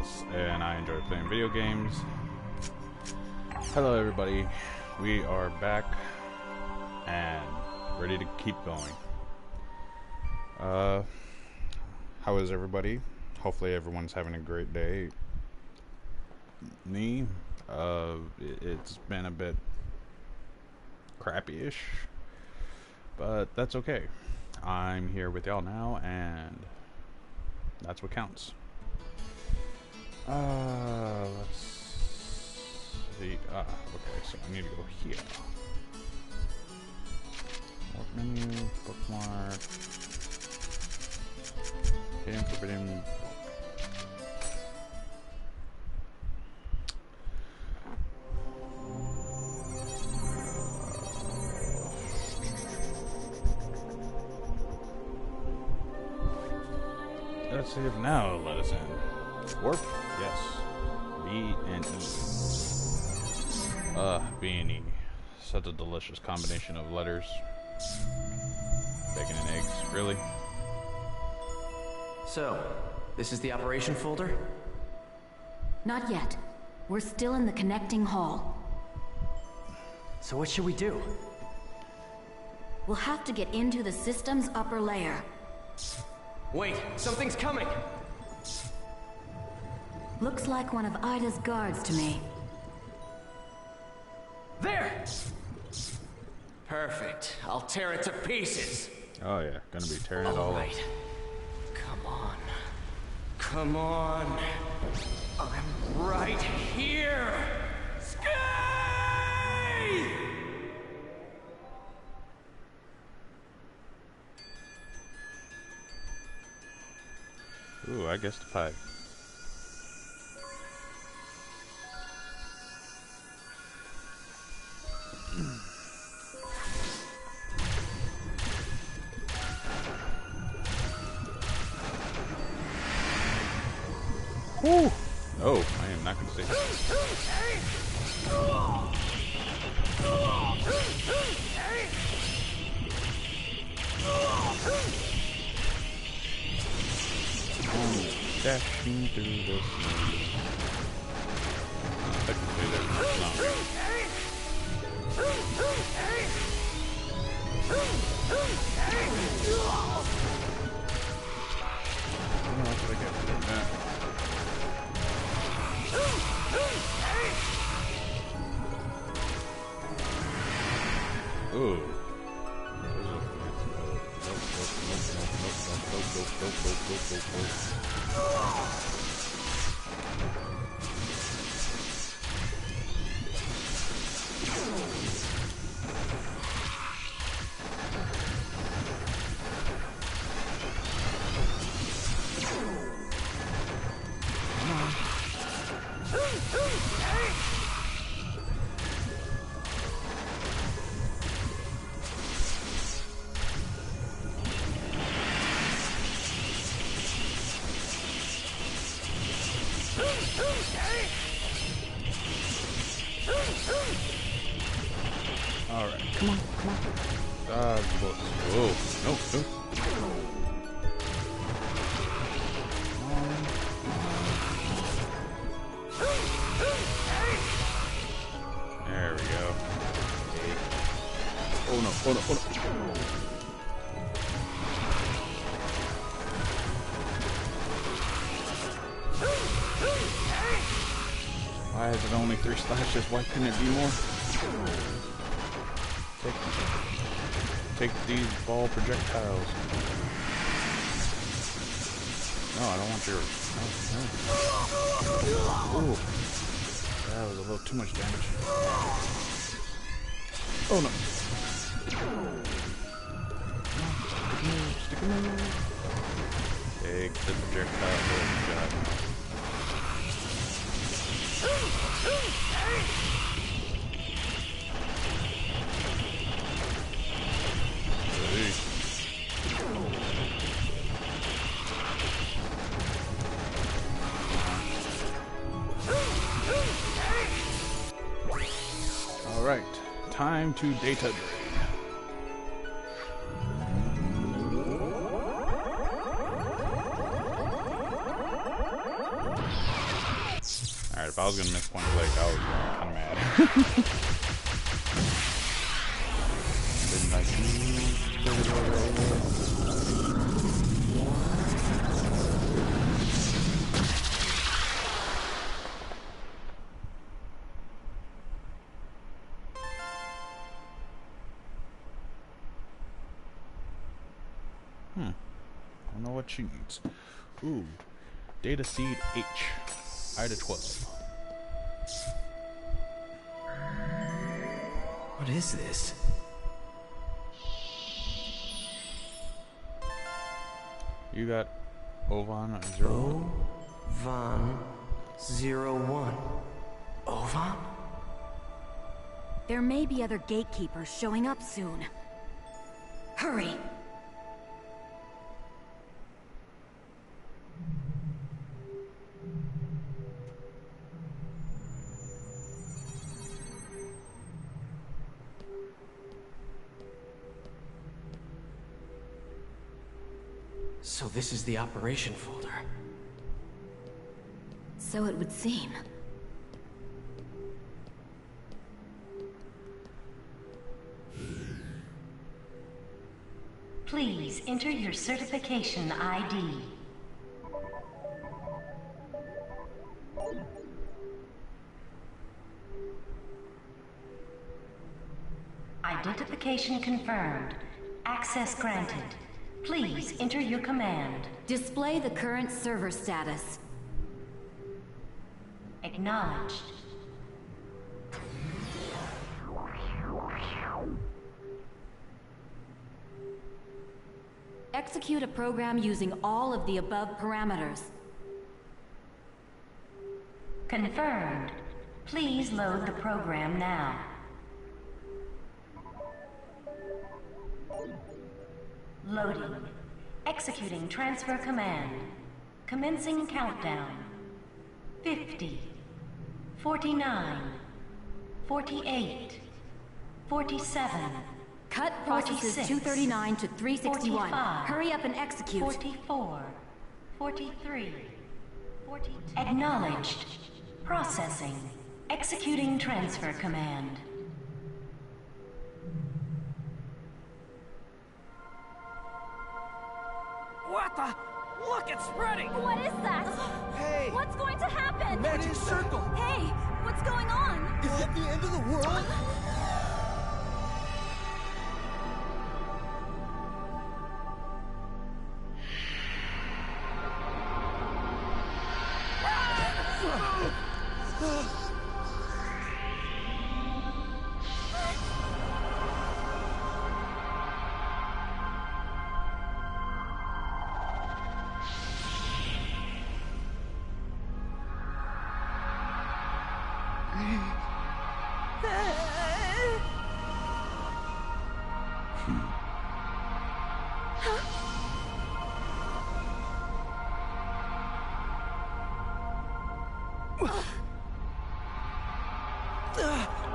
Counts, and I enjoy playing video games. Hello everybody, we are back and ready to keep going. How is everybody? Hopefully everyone's having a great day. Me, it's been a bit crappy-ish, but that's okay. I'm here with y'all now, and that's what counts. Let's see. Okay, so I need to go here. Work menu, bookmark, hidden forbidden. Let's see if now let us in. Warp? Yes. B and E. B and E. Such a delicious combination of letters. Bacon and eggs. Really? So, this is the operation folder? Not yet. We're still in the connecting hall. So what should we do? We'll have to get into the system's upper layer. Wait, something's coming! Looks like one of Ida's guards to me. There! Perfect. I'll tear it to pieces. Oh yeah, gonna be tearing it all up. Come on. Come on. I'm right here! Sky! Ooh, I guess the pipe. Woo! Oh, I am not going to say dashing through the snow. Technically, there's no snow. What did I get from that? Ooh. Alright. Come on, come on. Whoa. No. There we go. Okay. Oh no. Why is it only 3 slashes? Why couldn't it be more? Take these ball projectiles. No, I don't want yours. No. Ooh. That was a little too much damage. Oh no. Stick a move. Take the projectile. Good job. Alright, time to data drain. Alright, if I was gonna miss point blank, I was kind of mad. Been like, I don't know what she needs. Ooh, data seed H, Ida 12. What is this? You got Ovan 0. Ovan 01. Ovan? There may be other gatekeepers showing up soon. Hurry! So this is the operation folder. So it would seem. Please enter your certification ID. Identification confirmed. Access granted. Please enter your command. Display the current server status. Acknowledged. Execute a program using all of the above parameters. Confirmed. Please load the program now. Loading. Executing transfer command. Commencing countdown. 50. 49. 48. 47. Cut processes 46, 239 to 361. 45, Hurry up and execute. 44. 43. 42. Acknowledged. Processing. Executing transfer command. What the? Look, it's spreading! What is that? Hey! What's going to happen? Magic circle! Hey, what's going on? Is it the end of the world?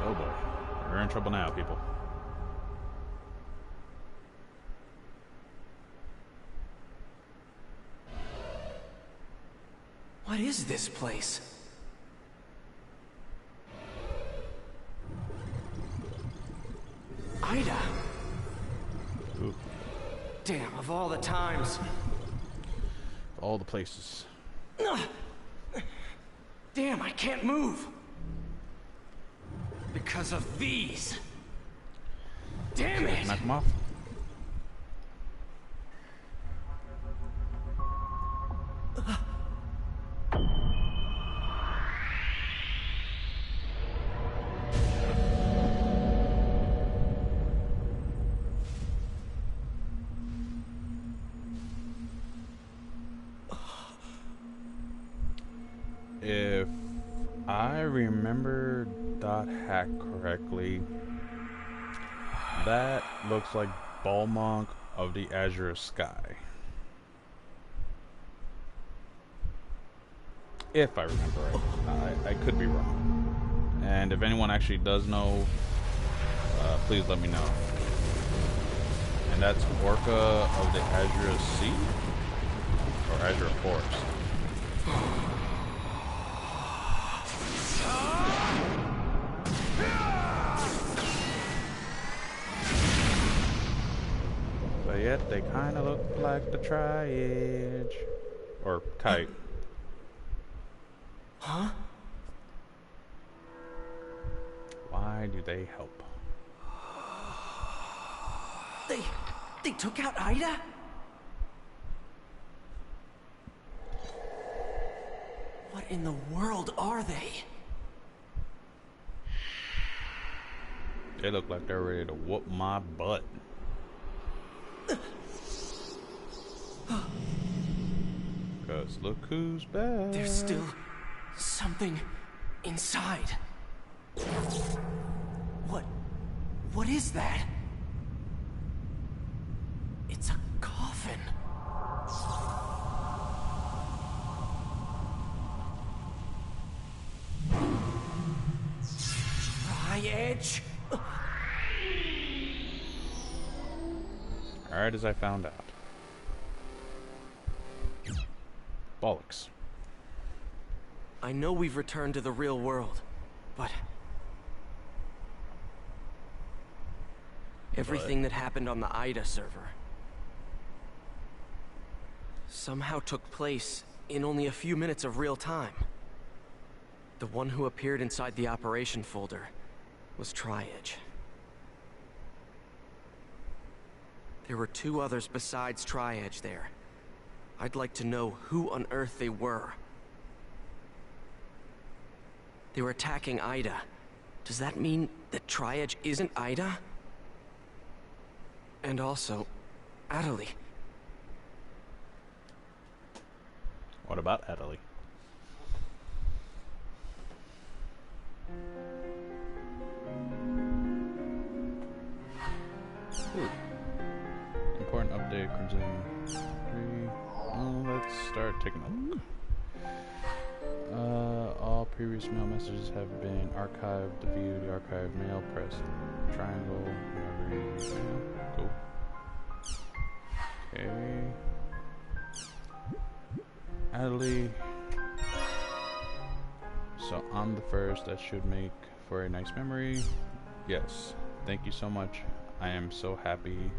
Oh boy, we're in trouble now, people. What is this place? Ida! Ooh, Damn, of all the times. all the places. Damn, I can't move! Because of these! Damn it! Knock them off. If I remember .hack correctly, that looks like Balmonk of the Azure Sky. If I remember right. I could be wrong. And if anyone actually does know, please let me know. And that's Orca of the Azure Sea? Or Azure Forest. yet they kind of look like the Tri-Edge. Or Kite. Huh? Why do they help? They took out Ida? What in the world are they? They look like they're ready to whoop my butt. Cause look who's back. There's still something inside. What is that? It's a coffin. Tri-Edge? Alright, as I found out. Bollocks. I know we've returned to the real world, but everything that happened on the Ida server somehow took place in only a few minutes of real time. The one who appeared inside the operation folder was Tri-Edge. There were 2 others besides Tri-Edge there. I'd like to know who on earth they were. They were attacking Ida. Does that mean that Tri-Edge isn't Ida? And also, Adelie. What about Adelie? Important update, Crimson 3. Oh, let's start taking a look. All previous mail messages have been archived. To view the archived mail, press triangle whenever you read mail. Cool. Okay. Adelie. So I'm the first. That should make for a nice memory. Yes. Thank you so much. I am so happy.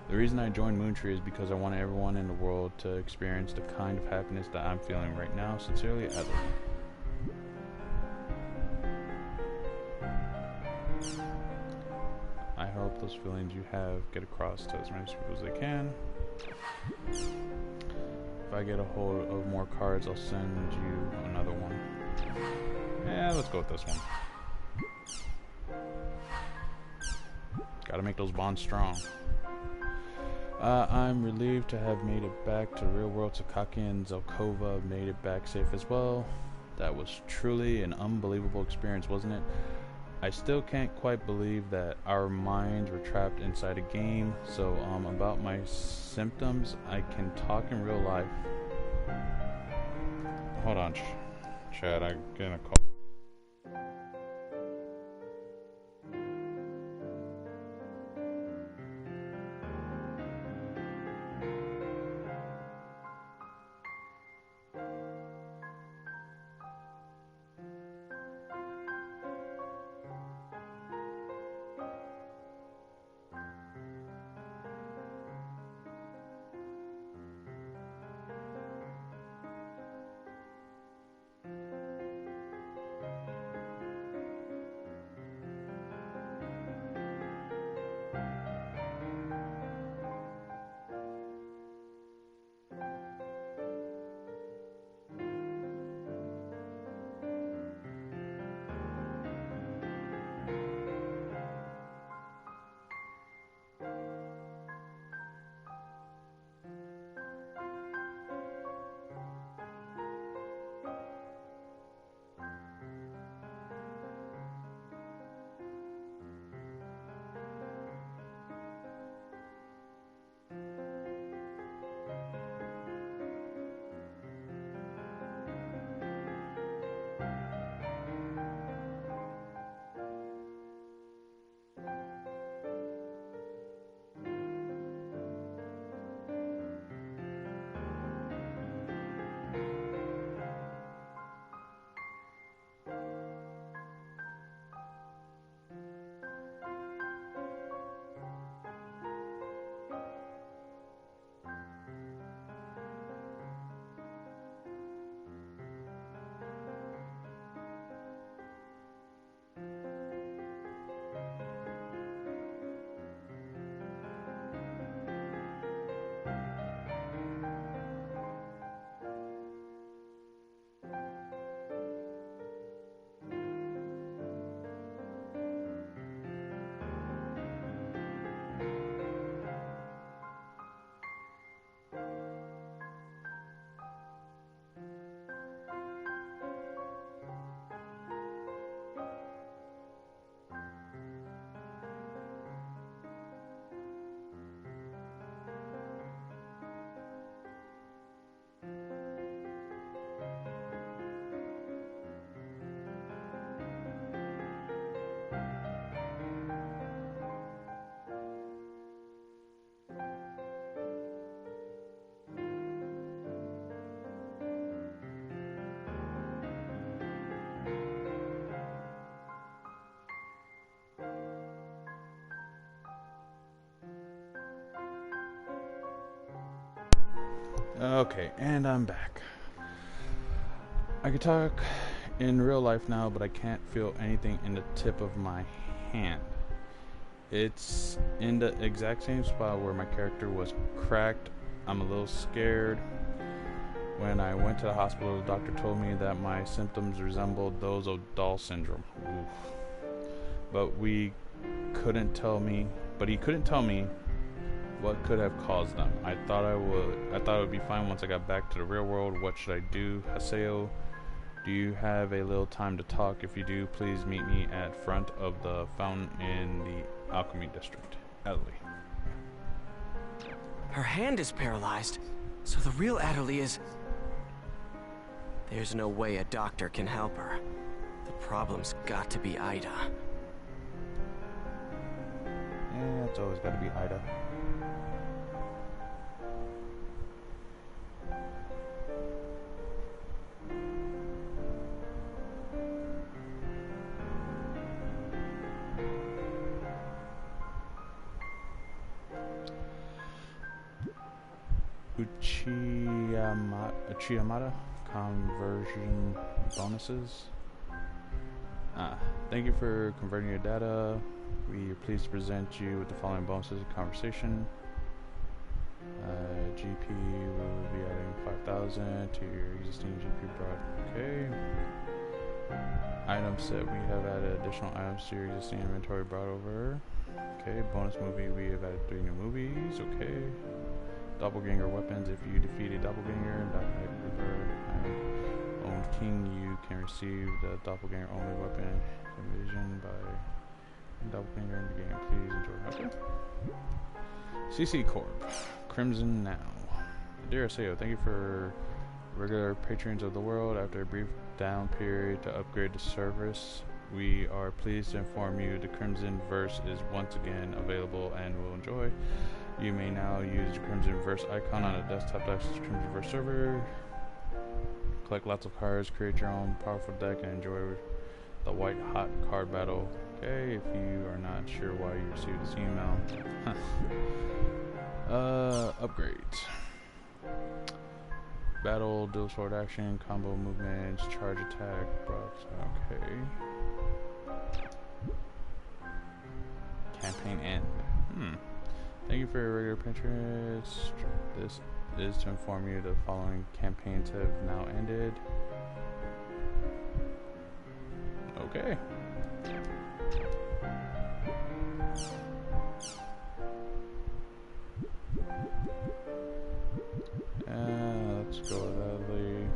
The reason I joined Moontree is because I want everyone in the world to experience the kind of happiness that I'm feeling right now. Sincerely, Adelie. I hope those feelings you have get across to as many people as they can. If I get a hold of more cards, I'll send you another one. Yeah, let's go with this one. Gotta make those bonds strong. I'm relieved to have made it back to real world. Sakaki and Zelkova made it back safe as well. That was truly an unbelievable experience, wasn't it? I still can't quite believe that our minds were trapped inside a game. So, about my symptoms, I can talk in real life. Hold on, Chad, I'm gonna call. Okay, and I'm back. I can talk in real life now, but I can't feel anything in the tip of my hand. It's in the exact same spot where my character was cracked. I'm a little scared. When I went to the hospital, the doctor told me that my symptoms resembled those of Down syndrome. Oof. But he couldn't tell me what could have caused them. I thought it would be fine once I got back to the real world. What should I do? Haseo, do you have a little time to talk? If you do, please meet me at front of the fountain in the Alchemy District. Adley. Her hand is paralyzed, so the real Adderley is... There's no way a doctor can help her. The problem's got to be Ida. Yeah, it's always got to be Ida. Uchiyamada conversion bonuses. Thank you for converting your data. We are pleased to present you with the following bonuses in conversation. GP will be adding 5,000 to your existing GP brought. Okay. Item set, we have added additional items to your existing inventory brought over. Okay. Bonus movie, we have added 3 new movies. Okay. Doppelganger weapons, if you defeat a doppelganger and owned king, you can receive the doppelganger only weapon envisioned by doppelganger in the game. Please enjoy. Okay. CC Corp. Crimson Now. Dear Aseo, thank you for regular patrons of the world. After a brief down period to upgrade the service, we are pleased to inform you the Crimson Verse is once again available and will enjoy. You may now use the Crimson Verse icon on the desktop to access the Crimson Verse server. Collect lots of cards, create your own powerful deck, and enjoy the white hot card battle. Okay, if you are not sure why you received this email. Upgrades. Battle, dual sword action, combo movements, charge attack, okay. Campaign end. Thank you for your regular patrons. This is to inform you the following campaigns have now ended. Okay. Let's go with Adley.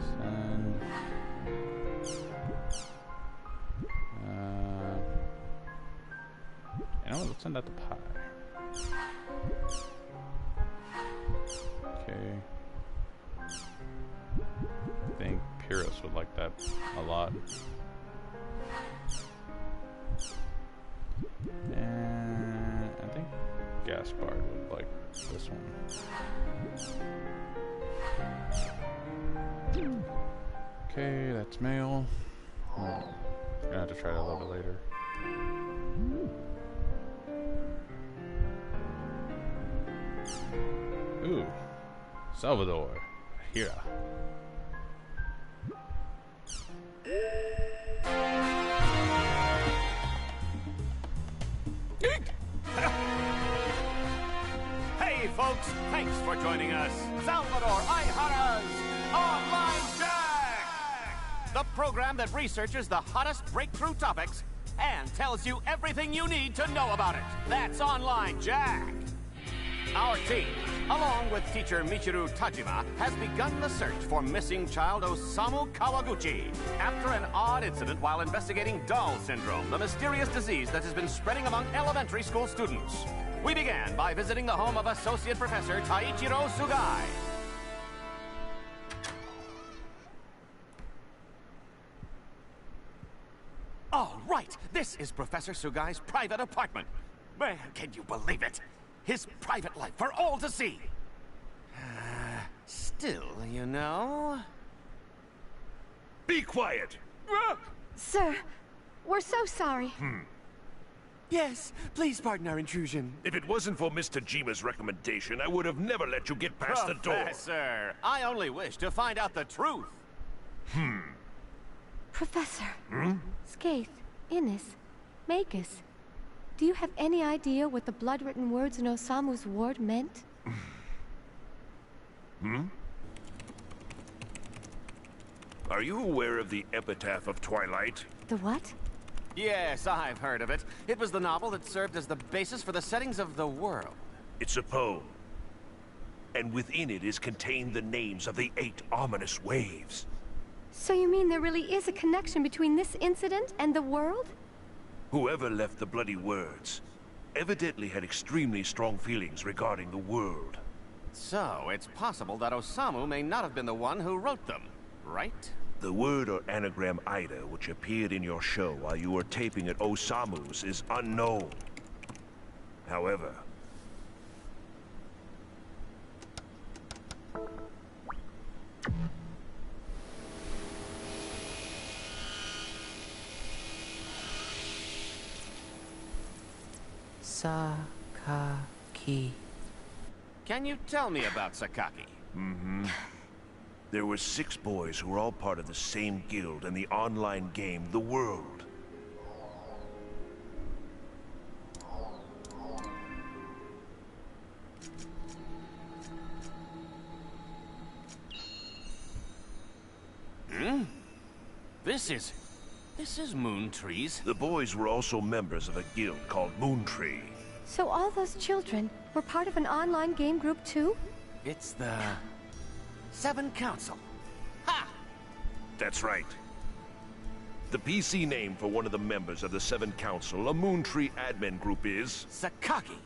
Send. You know what? Let's send out the pie. Okay. I think Pyrrhus would like that a lot. And I think Gaspard would like this one. Okay, that's mail. I'm gonna have to try that a little bit later. Ooh, Salvador, here. Hey folks, thanks for joining us. Salvador Ihara's Online Jack! The program that researches the hottest breakthrough topics and tells you everything you need to know about it. That's Online Jack. Our team, along with teacher Michiru Tajima, has begun the search for missing child Osamu Kawaguchi after an odd incident while investigating Down syndrome, the mysterious disease that has been spreading among elementary school students. We began by visiting the home of Associate Professor Taichiro Sugai. All right, this is Professor Sugai's private apartment. Man, can you believe it? His private life for all to see. Still, you know... Be quiet! Sir, we're so sorry. Yes, please pardon our intrusion. If it wasn't for Mr. Jima's recommendation, I would have never let you get past the door. Professor, I only wish to find out the truth. Professor. Skaith, Innis, Magus. Do you have any idea what the blood-written words in Osamu's ward meant? Are you aware of the epitaph of Twilight? The what? Yes, I've heard of it. It was the novel that served as the basis for the settings of the world. It's a poem. And within it is contained the names of the 8 ominous waves. So you mean there really is a connection between this incident and the world? Whoever left the bloody words evidently had extremely strong feelings regarding the world. So, it's possible that Osamu may not have been the one who wrote them, right? The word or anagram Ida, which appeared in your show while you were taping at Osamu's, is unknown. However, Sakaki. Can you tell me about Sakaki? there were 6 boys who were all part of the same guild in the online game, The World. This is Moon Trees. The boys were also members of a guild called Moontree. So all those children were part of an online game group too? It's the Seven Council. Ha! That's right. The PC name for one of the members of the Seven Council, a Moontree admin group, is... Sakaki.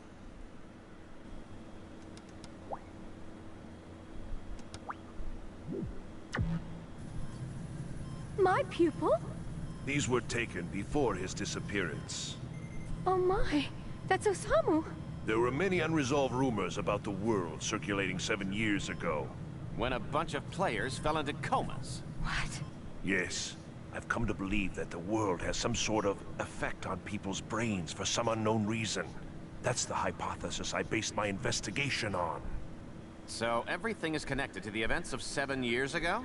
My pupil? These were taken before his disappearance. Oh my, that's Osamu. There were many unresolved rumors about the world circulating 7 years ago. When a bunch of players fell into comas. What? Yes, I've come to believe that the world has some sort of effect on people's brains for some unknown reason. That's the hypothesis I based my investigation on. So everything is connected to the events of 7 years ago?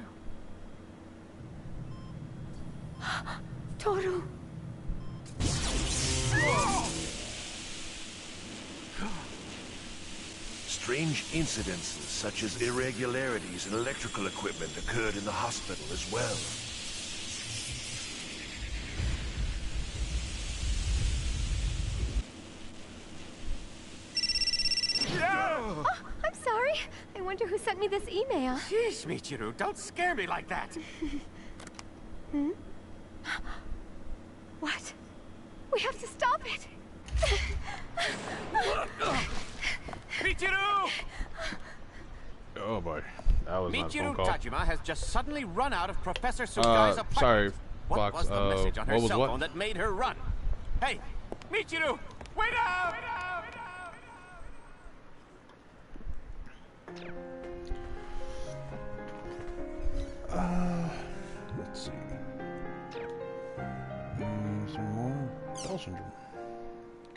Toru. Strange incidences such as irregularities in electrical equipment occurred in the hospital as well. Oh, I'm sorry. I wonder who sent me this email. Sheesh, Michiru, don't scare me like that. What? We have to stop it. Michiru! Oh boy, that was not a phone Michiru call. Tajima has just suddenly run out of Professor Sugai's apartment. Sorry, What Fox. was the message on her what was cell what? phone that made her run? Hey, Michiru, wait out! Wait out! Let's see. Some more Down syndrome.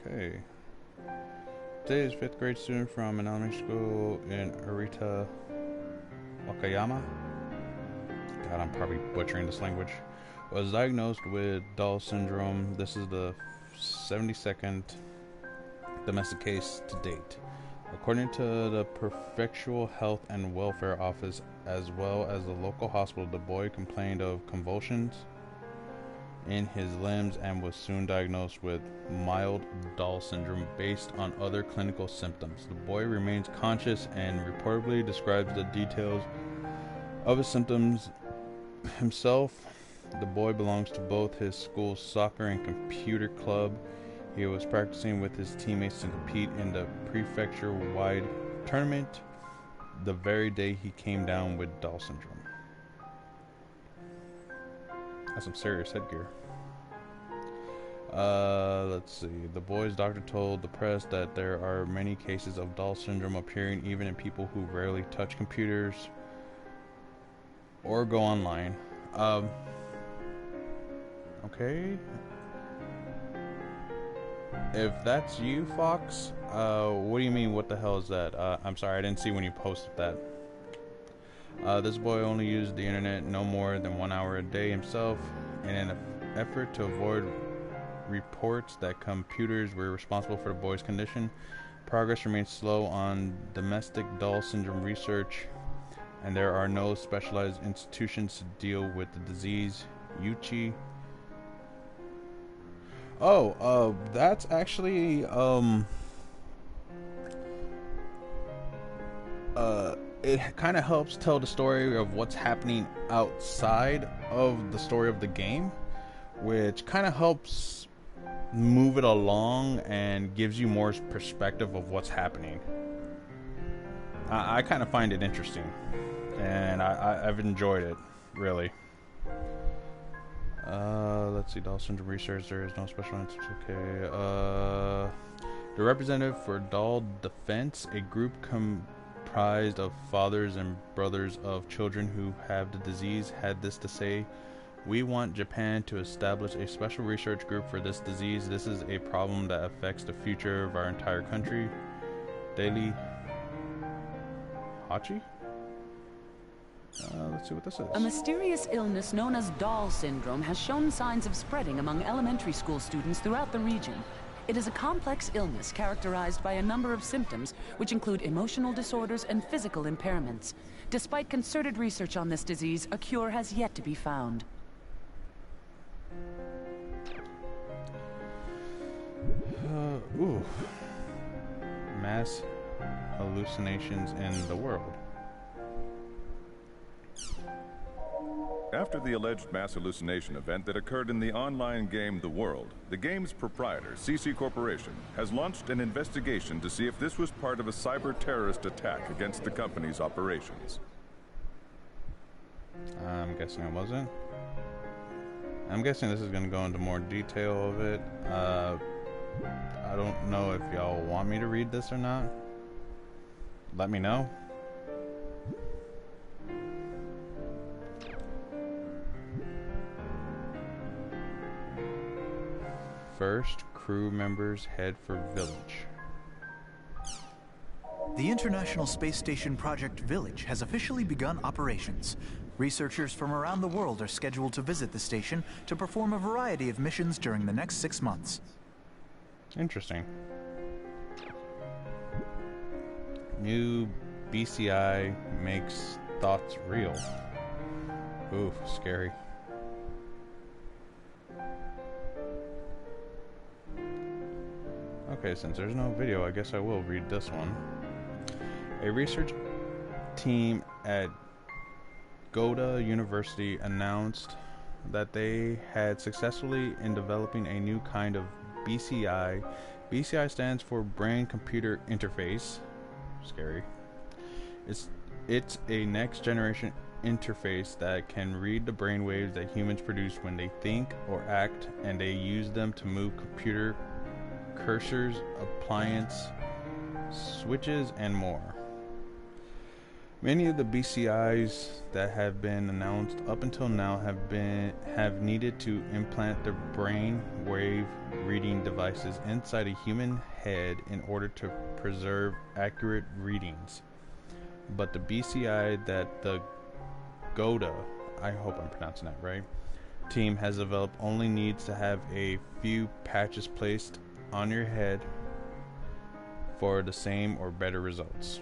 Okay. Today is 5th grade student from an elementary school in Arita, Wakayama. God, I'm probably butchering this language. Was diagnosed with Down syndrome. This is the 72nd domestic case to date. According to the Prefectural Health and Welfare Office, as well as the local hospital, the boy complained of convulsions in his limbs and was soon diagnosed with mild Down syndrome based on other clinical symptoms. The boy remains conscious and reportedly describes the details of his symptoms himself. The boy belongs to both his school's soccer and computer club. He was practicing with his teammates to compete in the prefecture-wide tournament the very day he came down with Down syndrome. That's some serious headgear. Let's see. The boy's doctor told the press that there are many cases of Down syndrome appearing even in people who rarely touch computers or go online. Okay. If that's you, Fox, what do you mean, what the hell is that? I'm sorry, I didn't see when you posted that. This boy only used the internet no more than 1 hour a day himself, in an effort to avoid reports that computers were responsible for the boy's condition. Progress remains slow on domestic Down syndrome research, and there are no specialized institutions to deal with the disease. Yuchi. Oh, that's actually, it kind of helps tell the story of what's happening outside of the story of the game, which kind of helps move it along and gives you more perspective of what's happening. I kind of find it interesting, and I've enjoyed it, really. Let's see, Doll syndrome research. There is no special answers. Okay. The representative for Doll Defense, a group comprised of fathers and brothers of children who have the disease, had this to say: "We want Japan to establish a special research group for this disease. This is a problem that affects the future of our entire country." Daily Hachi? Let's see what this is. A mysterious illness known as Doll syndrome has shown signs of spreading among elementary school students throughout the region. It is a complex illness characterized by a number of symptoms, which include emotional disorders and physical impairments. Despite concerted research on this disease, a cure has yet to be found. Mass hallucinations in the world. After the alleged mass hallucination event that occurred in the online game The World, the game's proprietor, CC Corporation, has launched an investigation to see if this was part of a cyber-terrorist attack against the company's operations. I'm guessing it wasn't. I'm guessing this is going to go into more detail of it. I don't know if y'all want me to read this or not. Let me know. First, crew members head for Village. The International Space Station Project Village has officially begun operations. Researchers from around the world are scheduled to visit the station to perform a variety of missions during the next 6 months. Interesting. New BCI makes thoughts real. Ooh, scary. Okay, since there's no video, I guess I will read this one. A research team at Goda University announced that they had successfully in developing a new kind of BCI. BCI stands for Brain-Computer Interface. Scary. It's a next-generation interface that can read the brainwaves that humans produce when they think or act, and they use them to move computer cursors, appliance, switches, and more. Many of the BCIs that have been announced up until now have needed to implant the brain wave reading devices inside a human head in order to preserve accurate readings. But the BCI that the Goda, I hope I'm pronouncing that right, team has developed only needs to have a few patches placed on your head for the same or better results.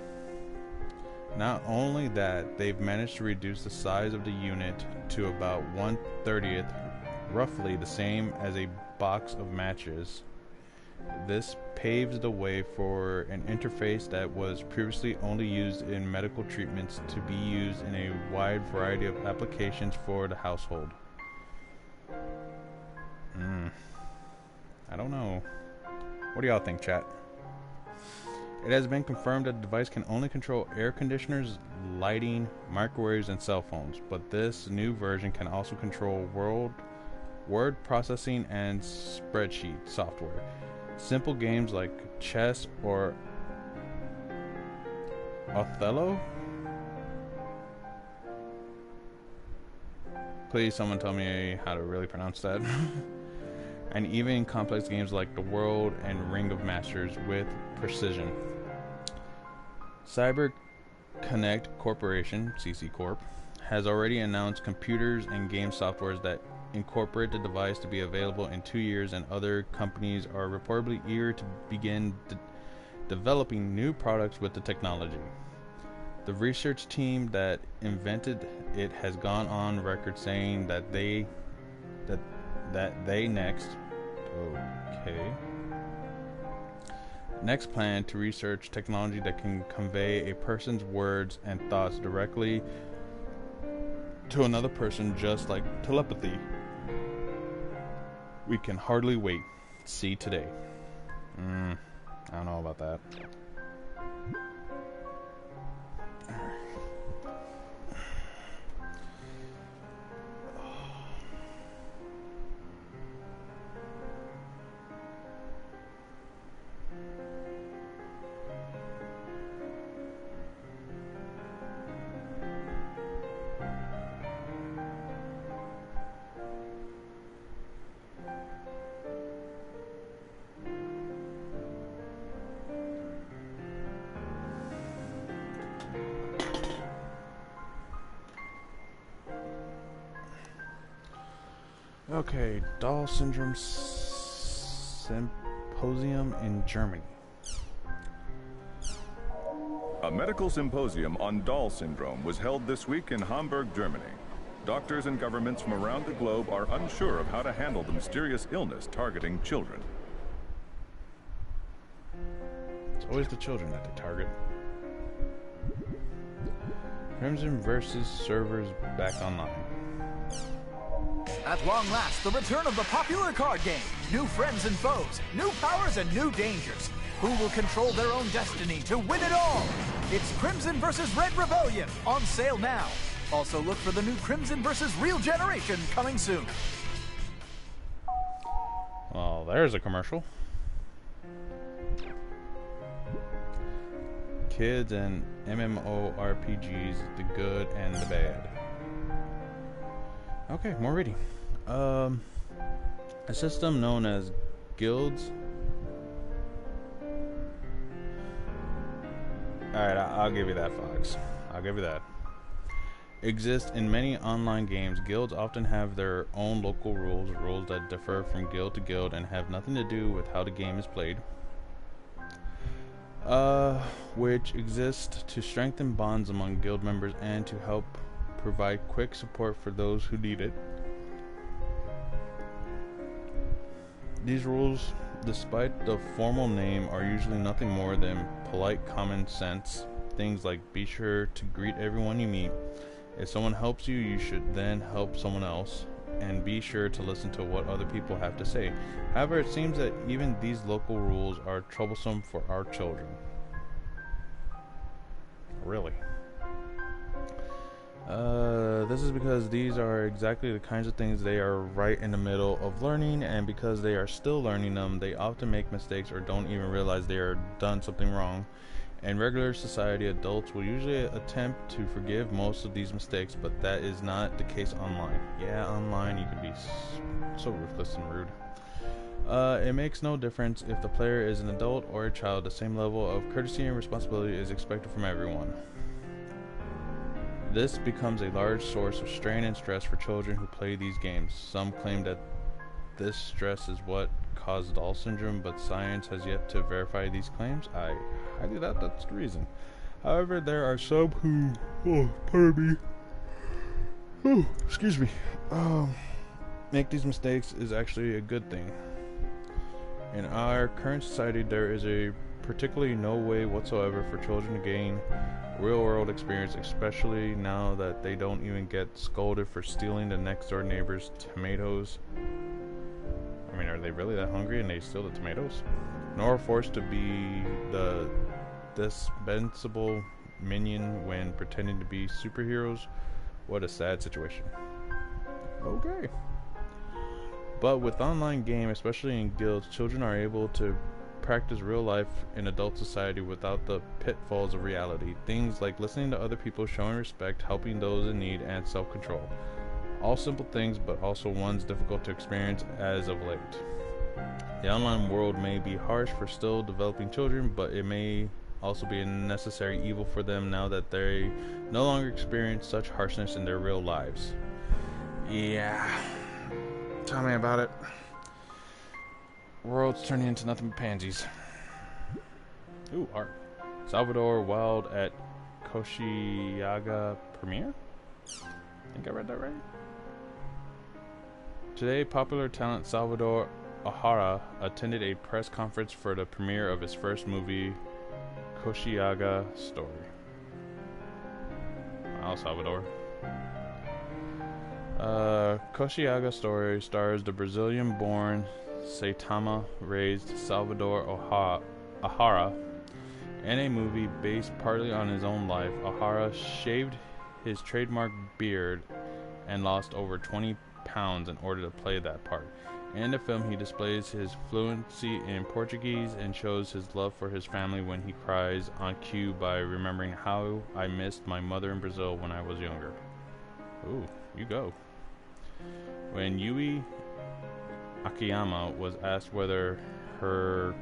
Not only that, they've managed to reduce the size of the unit to about 1/30th, roughly the same as a box of matches. This paves the way for an interface that was previously only used in medical treatments to be used in a wide variety of applications for the household. I don't know. What do y'all think, chat? It has been confirmed that the device can only control air conditioners, lighting, microwaves, and cell phones, but this new version can also control word processing and spreadsheet software. Simple games like chess or Othello? Please someone tell me how to really pronounce that. and even complex games like The World and Ring of Masters with precision. Cyber Connect Corporation, CC Corp, has already announced computers and game softwares that incorporate the device to be available in 2 years, and other companies are reportedly eager to begin developing new products with the technology. The research team that invented it has gone on record saying that they next plan to research technology that can convey a person's words and thoughts directly to another person, just like telepathy. We can hardly wait. See today. I don't know about that. Okay, Doll Syndrome Symposium in Germany. A medical symposium on Doll syndrome was held this week in Hamburg, Germany. Doctors and governments from around the globe are unsure of how to handle the mysterious illness targeting children. It's always the children that they target. Crimson versus servers back online. At long last, the return of the popular card game. New friends and foes, new powers and new dangers. Who will control their own destiny to win it all? It's Crimson vs. Red Rebellion, on sale now. Also look for the new Crimson vs. Real Generation coming soon. Well, there's a commercial. Kids and MMORPGs, the good and the bad. Okay, more reading. A system known as guilds. Alright, I'll give you that, Fox. I'll give you that. Exist in many online games. Guilds often have their own local rules that differ from guild to guild and have nothing to do with how the game is played. Which exist to strengthen bonds among guild members and to help provide quick support for those who need it. These rules, despite the formal name, are usually nothing more than polite common sense. Things like be sure to greet everyone you meet. If someone helps you, you should then help someone else, and be sure to listen to what other people have to say. However, it seems that even these local rules are troublesome for our children. Really? This is because these are exactly the kinds of things they are right in the middle of learning, and because they are still learning them, they often make mistakes or don't even realize they are done something wrong. In regular society, adults will usually attempt to forgive most of these mistakes, but that is not the case online. Yeah, online you can be so ruthless and rude. It makes no difference if the player is an adult or a child. The same level of courtesy and responsibility is expected from everyone. This becomes a large source of strain and stress for children who play these games. Some claim that this stress is what caused Doll syndrome, but science has yet to verify these claims. I highly doubt that's the reason. However, there are some who, excuse me, make these mistakes is actually a good thing. In our current society, there is a particularly no way whatsoever for children to gain real-world experience, especially now that they don't even get scolded for stealing the next-door neighbor's tomatoes. I mean, are they really that hungry and they steal the tomatoes? Nor forced to be the dispensable minion when pretending to be superheroes. What a sad situation. Okay. But with online game, especially in guilds, children are able to practice real life in adult society without the pitfalls of reality. Things like listening to other people, showing respect, helping those in need, and self-control. All simple things, but also ones difficult to experience as of late. The online world may be harsh for still developing children, but it may also be a necessary evil for them now that they no longer experience such harshness in their real lives. Yeah. Tell me about it. World's turning into nothing but pansies. Ooh, art. Salvador Wild at Koshiaga premiere? I think I read that right. Today, popular talent Salvador O'Hara attended a press conference for the premiere of his first movie, Koshiaga Story. Wow, Salvador. Koshiaga Story stars the Brazilian-born Saitama-raised Salvador O'Hara. In a movie based partly on his own life, O'Hara shaved his trademark beard and lost over 20 pounds in order to play that part. In the film, he displays his fluency in Portuguese and shows his love for his family when he cries on cue by remembering how I missed my mother in Brazil when I was younger. Ooh, you go. When Yui Akiyama was asked whether her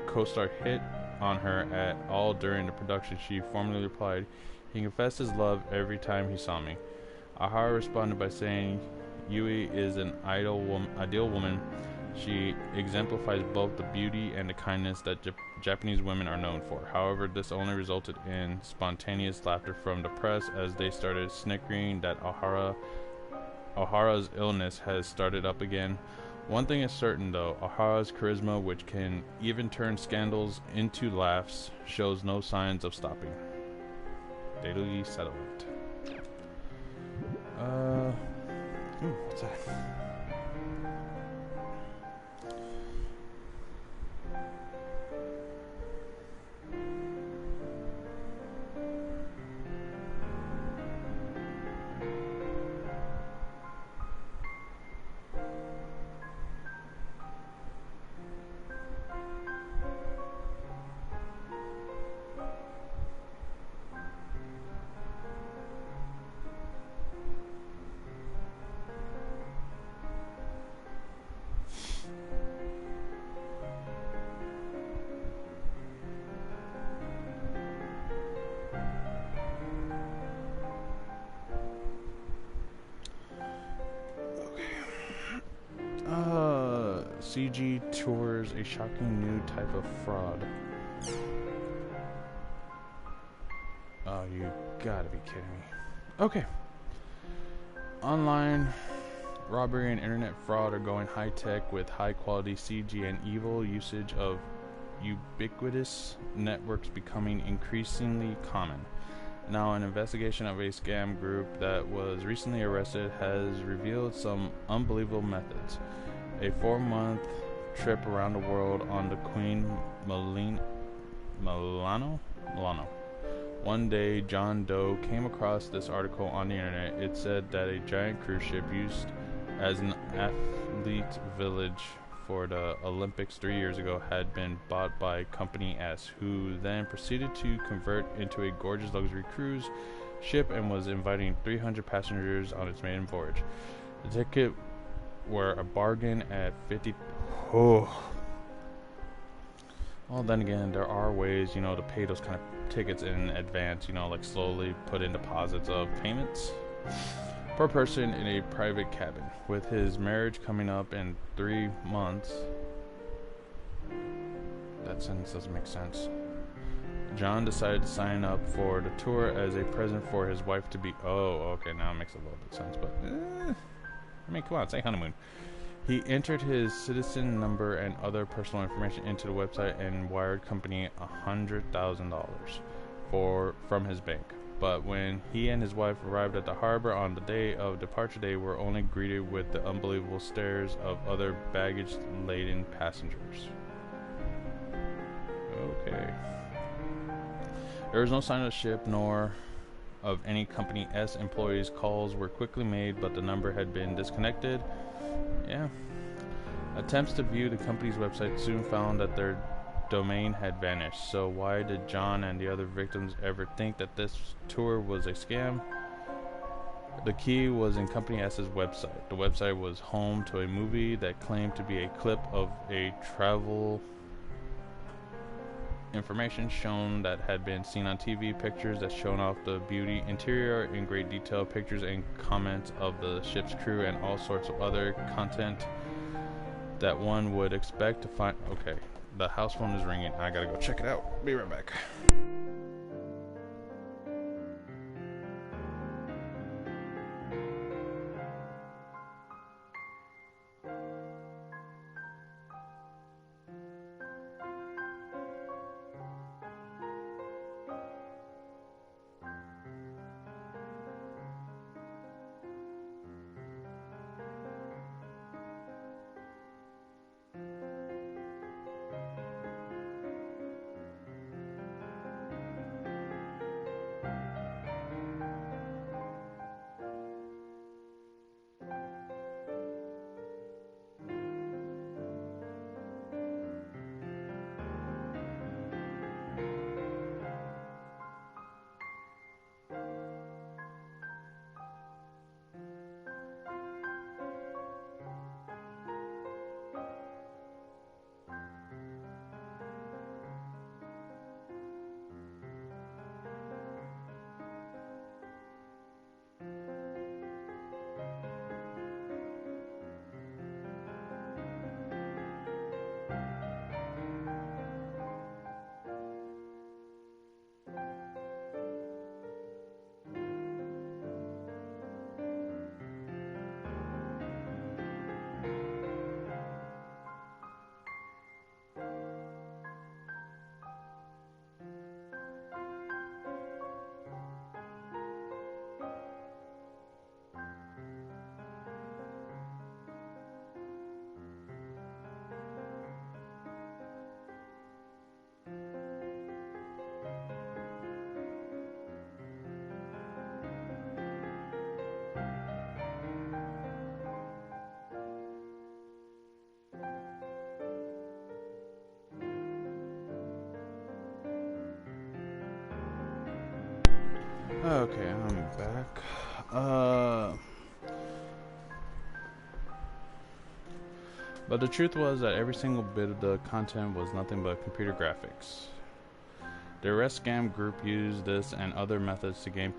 co-star hit on her at all during the production, she formally replied, "He confessed his love every time he saw me." O'Hara responded by saying, "Yui is an ideal woman. She exemplifies both the beauty and the kindness that Japanese women are known for." However, this only resulted in spontaneous laughter from the press as they started snickering that O'Hara's illness has started up again. One thing is certain though, O'Hara's charisma, which can even turn scandals into laughs, shows no signs of stopping. Daily Satellite. What's that? CG tours a shocking new type of fraud. Oh, you gotta be kidding me. Okay. Online robbery and internet fraud are going high-tech with high-quality CG and evil usage of ubiquitous networks becoming increasingly common. Now, an investigation of a scam group that was recently arrested has revealed some unbelievable methods. A 4-month trip around the world on the Queen Milano. One day, John Doe came across this article on the internet. It said that a giant cruise ship used as an athlete village for the Olympics 3 years ago had been bought by Company S, who then proceeded to convert into a gorgeous luxury cruise ship and was inviting 300 passengers on its maiden voyage. The ticket were a bargain at 50. Oh. Well, then again, there are ways, to pay those kind of tickets in advance, like slowly put in deposits of payments per person in a private cabin. With his marriage coming up in 3 months, that sentence doesn't make sense. John decided to sign up for the tour as a present for his wife to be. Oh, okay, now it makes a little bit of sense, but come on, say honeymoon. He entered his citizen number and other personal information into the website and wired company $100,000 from his bank. But when he and his wife arrived at the harbor on the day of departure, they were only greeted with the unbelievable stares of other baggage-laden passengers. Okay. There was no sign of the ship nor of any Company S employees. Calls were quickly made, but the number had been disconnected. Yeah. Attempts to view the company's website soon found that their domain had vanished. So why did John and the other victims ever think that this tour was a scam? The key was in Company S's website. The website was home to a movie that claimed to be a clip of a travel information shown that had been seen on TV, pictures that shown off the beauty interior in great detail, pictures and comments of the ship's crew, and all sorts of other content that one would expect to find. Okay, the house phone is ringing. I gotta go check it out. Be right back. Okay, I'm back. But the truth was that every single bit of the content was nothing but computer graphics. The arrest scam group used this and other methods to gain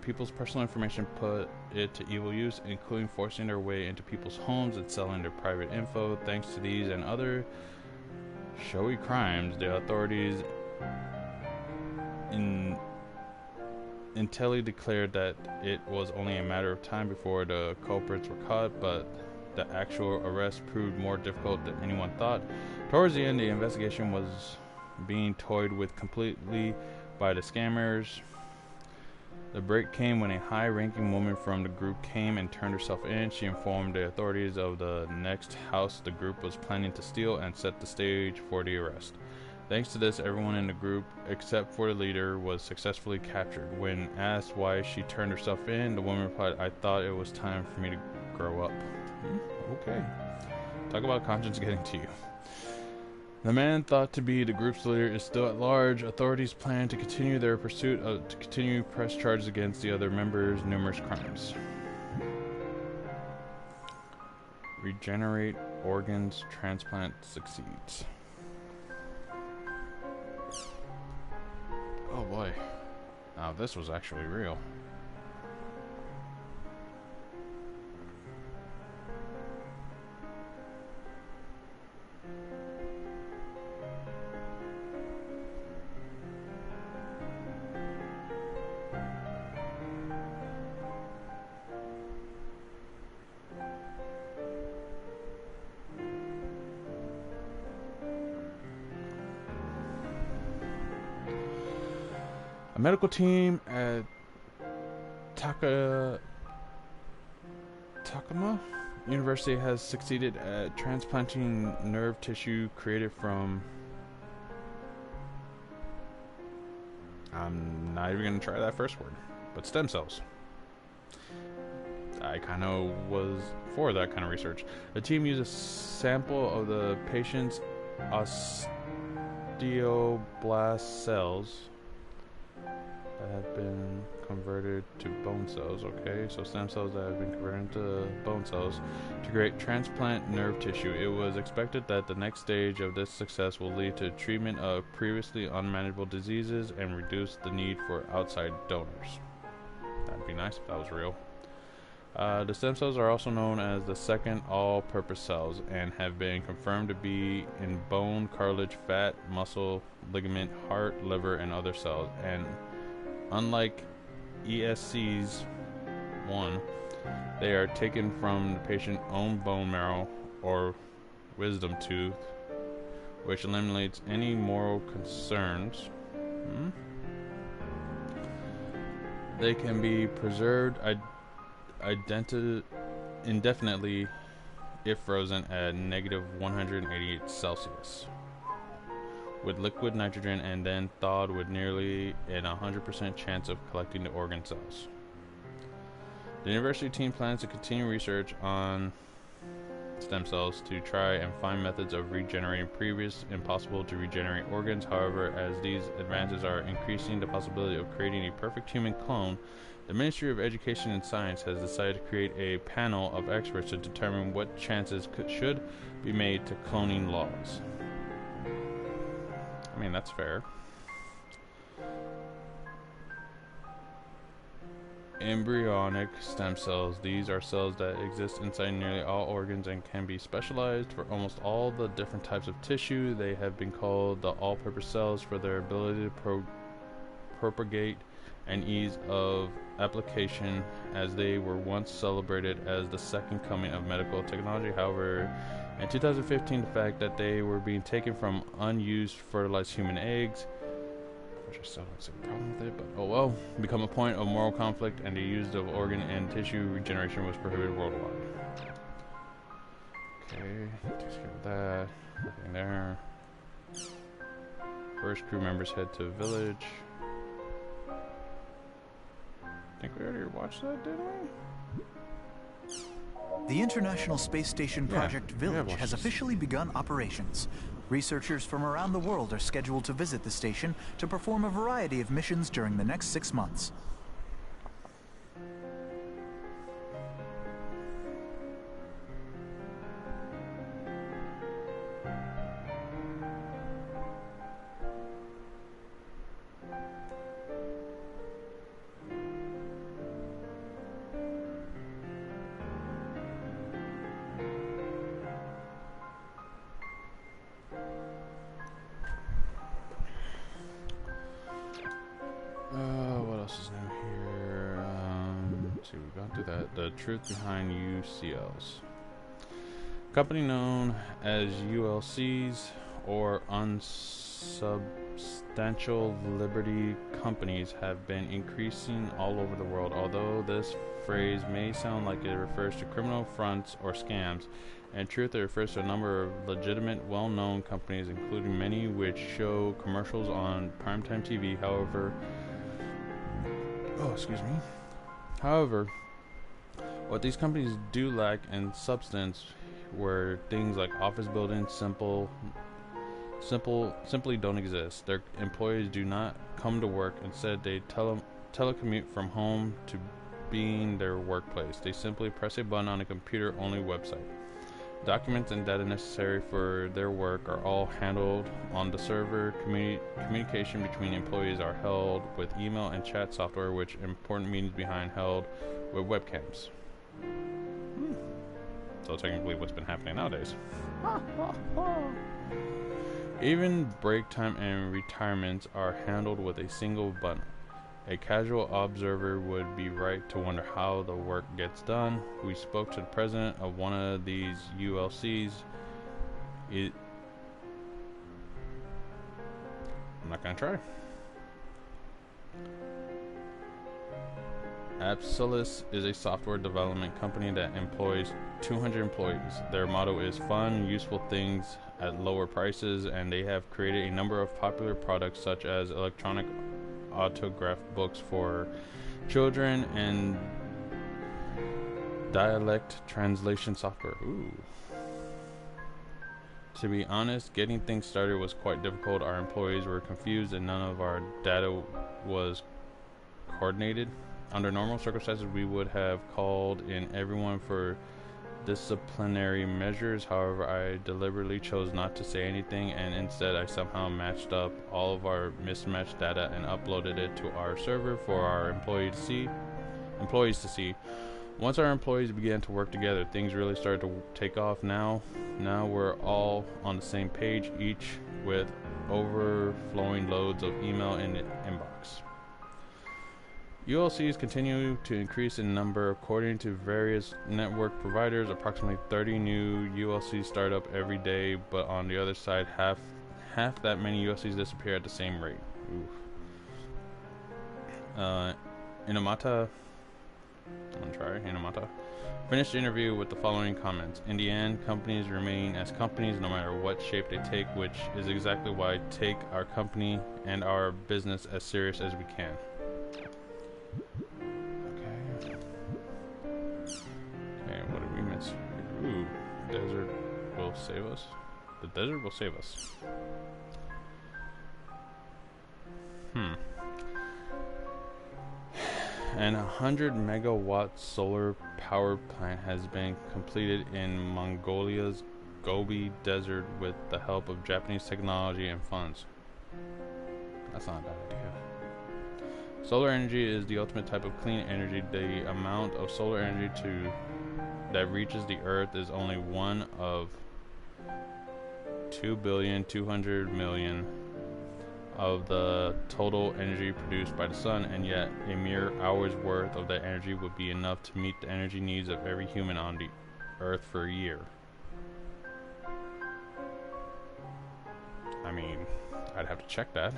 people's personal information, put it to evil use, including forcing their way into people's homes and selling their private info. Thanks to these and other showy crimes, the authorities Intelli declared that it was only a matter of time before the culprits were caught, but the actual arrest proved more difficult than anyone thought. Towards the end, the investigation was being toyed with completely by the scammers. The break came when a high-ranking woman from the group came and turned herself in. She informed the authorities of the next house the group was planning to steal and set the stage for the arrest. Thanks to this, everyone in the group, except for the leader, was successfully captured. When asked why she turned herself in, the woman replied, "I thought it was time for me to grow up." Okay. Talk about conscience getting to you. The man thought to be the group's leader is still at large. Authorities plan to continue their pursuit to continue press charges against the other members' numerous crimes. Regenerate organs transplant succeeds. Oh boy. Now this was actually real. A medical team at Takama University has succeeded at transplanting nerve tissue created from... I'm not even going to try that first word, but stem cells. I kind of was for that kind of research. The team used a sample of the patient's osteoblast cells that have been converted to bone cells. Okay, so stem cells that have been converted into bone cells to create transplant nerve tissue. It was expected that the next stage of this success will lead to treatment of previously unmanageable diseases and reduce the need for outside donors. That'd be nice if that was real. The stem cells are also known as the second all-purpose cells and have been confirmed to be in bone, cartilage, fat, muscle, ligament, heart, liver, and other cells. And unlike ESCs 1, they are taken from the patient's own bone marrow or wisdom tooth, which eliminates any moral concerns. They can be preserved indefinitely if frozen at negative 188 Celsius with liquid nitrogen and then thawed with nearly an 100% chance of collecting the organ cells. The university team plans to continue research on stem cells to try and find methods of regenerating previous impossible to regenerate organs. However, as these advances are increasing the possibility of creating a perfect human clone, the Ministry of Education and Science has decided to create a panel of experts to determine what chances should be made to cloning laws. I mean, that's fair. Embryonic stem cells. These are cells that exist inside nearly all organs and can be specialized for almost all the different types of tissue. They have been called the all-purpose cells for their ability to propagate and ease of application, as they were once celebrated as the second coming of medical technology. However, in 2015, the fact that they were being taken from unused fertilized human eggs, which I still don't see a problem with it, but oh well, become a point of moral conflict, and the use of organ and tissue regeneration was prohibited worldwide. Okay, takes care of that. Nothing there. First crew members head to village. I think we already watched that, didn't we? The International Space Station Project Village has officially begun operations. Researchers from around the world are scheduled to visit the station to perform a variety of missions during the next 6 months. What else is new here? Let's see, we've gone through that. The truth behind UCLs. Company known as ULCs or unsubstantial liberty companies have been increasing all over the world. Although this phrase may sound like it refers to criminal fronts or scams, in truth it refers to a number of legitimate, well-known companies, including many which show commercials on primetime TV. However, what these companies do lack in substance were things like office buildings simply don't exist. Their employees do not come to work. Instead, they telecommute from home to being their workplace. They simply press a button on a computer-only website. Documents and data necessary for their work are all handled on the server. Communication between employees are held with email and chat software, which important meetings behind held with webcams. So technically what's been happening nowadays. Even break time and retirements are handled with a single button. A casual observer would be right to wonder how the work gets done. We spoke to the president of one of these ULCs. I'm not gonna try. Absolus is a software development company that employs 200 employees. Their motto is fun, useful things at lower prices, and they have created a number of popular products such as electronic autograph books for children and dialect translation software. Ooh. To be honest, getting things started was quite difficult. Our employees were confused and none of our data was coordinated. Under normal circumstances, we would have called in everyone for disciplinary measures. However, I deliberately chose not to say anything, and instead I somehow matched up all of our mismatched data and uploaded it to our server for our employees to see. Once our employees began to work together, things really started to take off. Now we're all on the same page, each with overflowing loads of email in the inbox. ULCs continue to increase in number. According to various network providers, approximately 30 new ULCs start up every day, but on the other side, half that many ULCs disappear at the same rate. Inamata finished the interview with the following comments. In the end, companies remain as companies no matter what shape they take, which is exactly why I take our company and our business as serious as we can. Okay, what did we miss? Ooh, desert will save us. The desert will save us. An 100 megawatt solar power plant has been completed in Mongolia's Gobi Desert with the help of Japanese technology and funds. That's not a bad idea. Solar energy is the ultimate type of clean energy. The amount of solar energy that reaches the Earth is only one of 2,200,000,000 of the total energy produced by the sun, and yet a mere hour's worth of that energy would be enough to meet the energy needs of every human on the Earth for a year. I mean, I'd have to check that.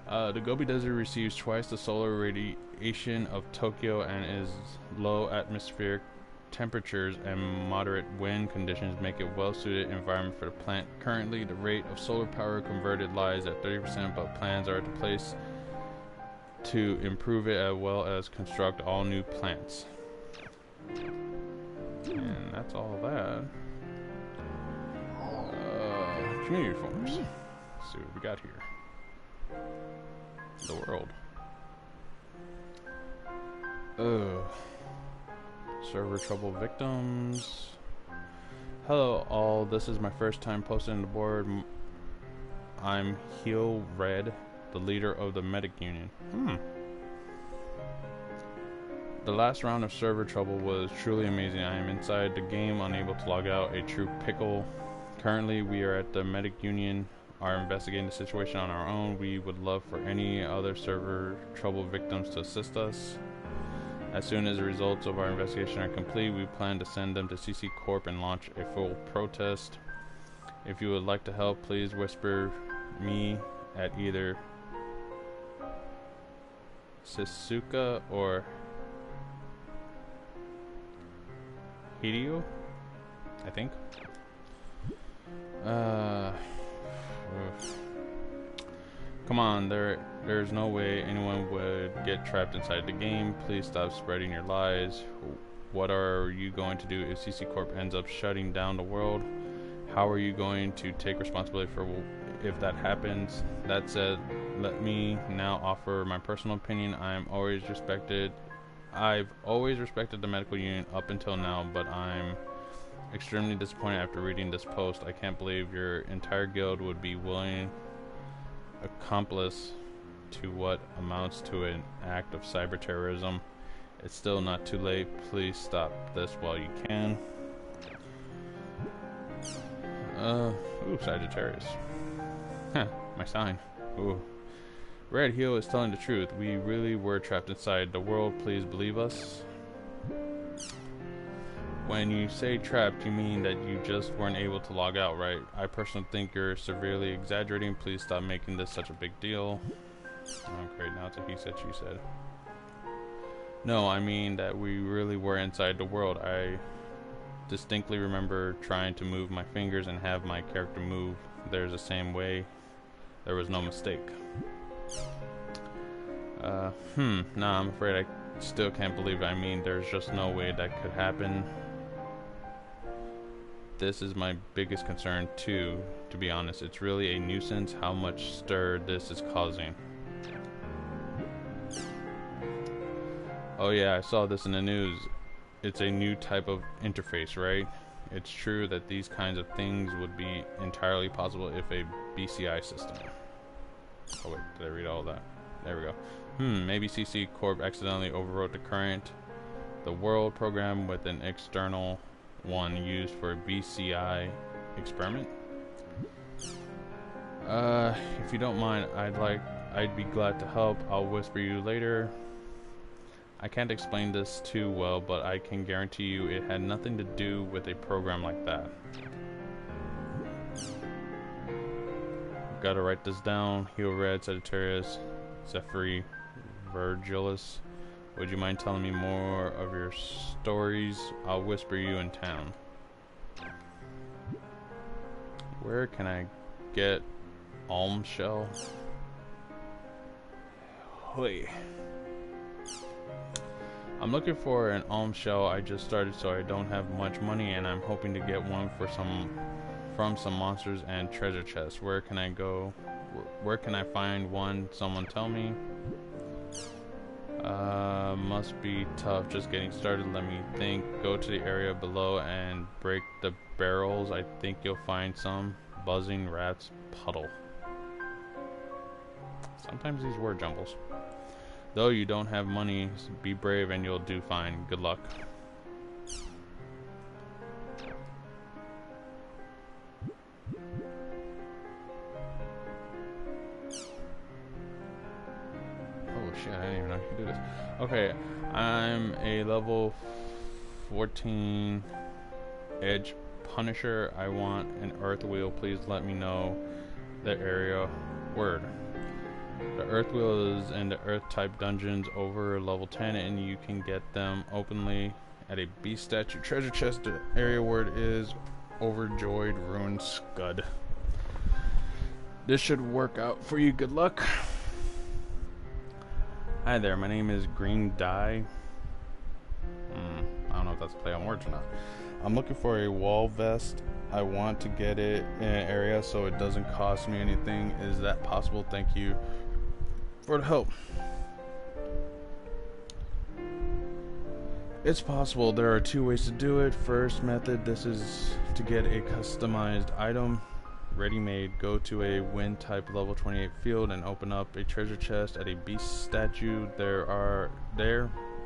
The Gobi Desert receives twice the solar radiation of Tokyo and is low atmospheric temperatures and moderate wind conditions make it well-suited environment for the plant. Currently, the rate of solar power converted lies at 30%, but plans are in place to improve it as well as construct all new plants. And that's all that. Community forms. Let's see what we got here. The world. Server trouble victims. Hello all, this is my first time posting the board. I'm Heel Red, the leader of the Medic Union. The last round of server trouble was truly amazing. I am inside the game, unable to log out, a true pickle. Currently, we are at the Medic Union, are investigating the situation on our own. We would love for any other server trouble victims to assist us. As soon as the results of our investigation are complete, we plan to send them to CC Corp and launch a full protest. If you would like to help, please whisper me at either Sisuka or Hideo, I think. Come on, there's no way anyone would get trapped inside the game. Please stop spreading your lies. What are you going to do if CC Corp ends up shutting down the world? How are you going to take responsibility for if that happens? That said, let me now offer my personal opinion. I've always respected the medical union up until now, but I'm extremely disappointed after reading this post. I can't believe your entire guild would be willing accomplice to what amounts to an act of cyber terrorism. It's still not too late. Please stop this while you can. Ooh, Sagittarius. Huh, my sign. Ooh. Red Heel is telling the truth. We really were trapped inside the world. Please believe us. When you say trapped, you mean that you just weren't able to log out, right? I personally think you're severely exaggerating. Please stop making this such a big deal. Oh, great. Now it's a he said, she said. No, I mean that we really were inside the world. I distinctly remember trying to move my fingers and have my character move. There's the same way. There was no mistake. Nah, I'm afraid I still can't believe it. I mean, there's just no way that could happen. This is my biggest concern too, to be honest. It's really a nuisance how much stir this is causing. Oh yeah, I saw this in the news. It's a new type of interface, right? It's true that these kinds of things would be entirely possible if a BCI system. Oh wait, did I read all that? There we go. Maybe CC Corp accidentally overwrote the current. The world program with an external one used for a BCI experiment. If you don't mind, I'd be glad to help. I'll whisper you later. I can't explain this too well, but I can guarantee you it had nothing to do with a program like that. Gotta write this down. Heel Red, Sagittarius, Zephyr, Virgilus. Would you mind telling me more of your stories? I'll whisper you in town. Where can I get alm shell? Wait. I'm looking for an alm shell. I just started, so I don't have much money, and I'm hoping to get one from some monsters and treasure chests. Where can I go? Where can I find one? Someone tell me. Must be tough just getting started. Let me think. Go to the area below and break the barrels. I think you'll find some. Buzzing rats puddle. Sometimes these word jumbles. Though you don't have money, be brave and you'll do fine. Good luck. Oh shit, I didn't even know you could do this. Okay, I'm a level 14 edge Punisher. I want an earth wheel. Please let me know the area word. The earth wheel is in the earth type dungeons over level 10, and you can get them openly at a beast statue treasure chest. The area word is overjoyed ruined scud. This should work out for you. Good luck. Hi there, my name is Green Dye. I don't know if that's a play on words or not. I'm looking for a wall vest. I want to get it in an area so it doesn't cost me anything. Is that possible? Thank you for the help. It's possible. There are two ways to do it. First method, this is to get a customized item ready-made. Go to a wind type level 28 field and open up a treasure chest at a beast statue. There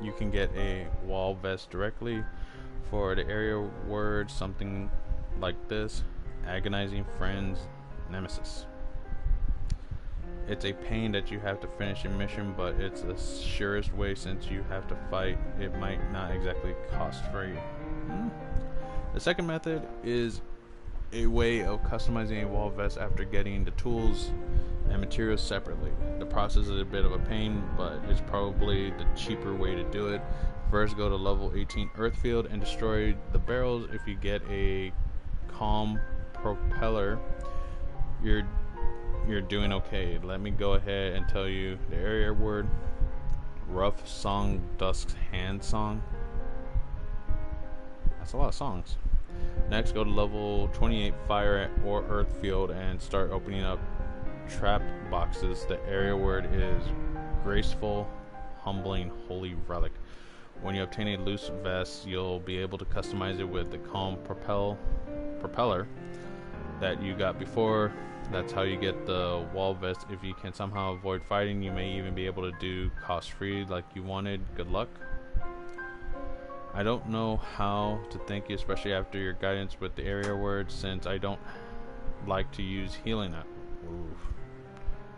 you can get a wall vest directly. For the area word, something like this: agonizing friends nemesis. It's a pain that you have to finish a mission, but it's the surest way since you have to fight. It might not exactly cost free. The second method is a way of customizing a wall vest after getting the tools and materials separately. The process is a bit of a pain, but it's probably the cheaper way to do it. First, go to level 18 earth field and destroy the barrels. If you get a calm propeller, you're doing okay. Let me go ahead and tell you the area word: rough song, dusk's hand song. That's a lot of songs. Next, go to level 28 fire or earth field and start opening up trap boxes. The area word is graceful, humbling, holy relic. When you obtain a loose vest, you'll be able to customize it with the calm propeller that you got before. That's how you get the wall vest. If you can somehow avoid fighting, you may even be able to do cost free like you wanted. Good luck. I don't know how to thank you, especially after your guidance with the area word, since I don't like to use healing.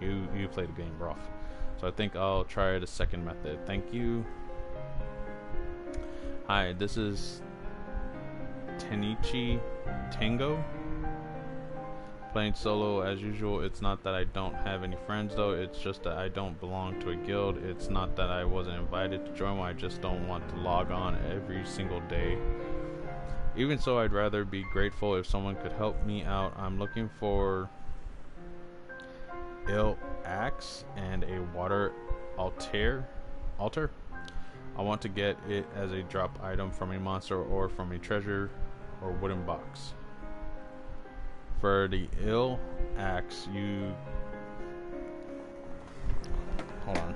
You played the game rough. So I think I'll try the second method. Thank you. Hi, this is Tenichi Tango. Playing solo as usual. It's not that I don't have any friends though, it's just that I don't belong to a guild. It's not that I wasn't invited to join one, I just don't want to log on every single day. Even so, I'd rather be grateful if someone could help me out. I'm looking for ill axe and a water altar. I want to get it as a drop item from a monster or from a treasure or wooden box. For the ill axe, you hold on.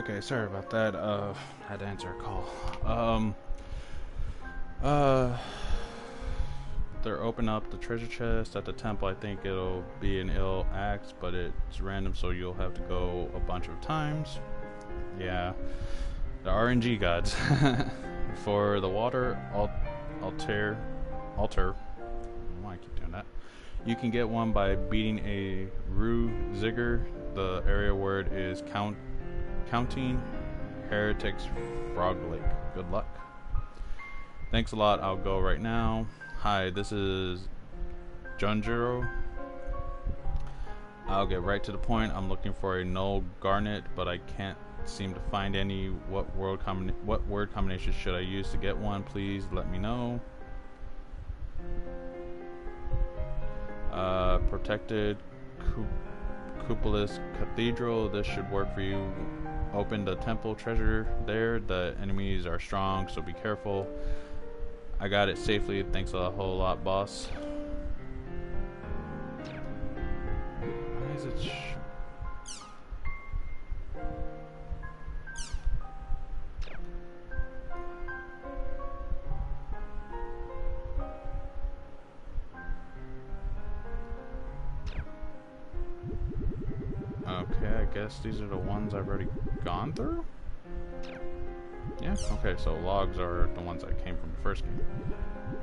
Okay, sorry about that. Had to answer a call. They're open up the treasure chest at the temple. I think it'll be an ill axe, but it's random, so you'll have to go a bunch of times. Yeah, the RNG gods. For the water altar. Why I keep doing that? You can get one by beating a Rue Zigger. The area word is counting heretics Frog Lake. Good luck. Thanks a lot. I'll go right now. Hi, this is Junjiro. I'll get right to the point. I'm looking for a null garnet, but I can't seem to find any. What word combination should I use to get one? Please let me know. Protected Cupolis Cathedral. This should work for you. Open the temple treasure there. The enemies are strong, so be careful. I got it safely. Thanks a whole lot, boss. Why is it okay, I guess these are the ones I've already gone through? Yeah, okay, so logs are the ones that came from the first game.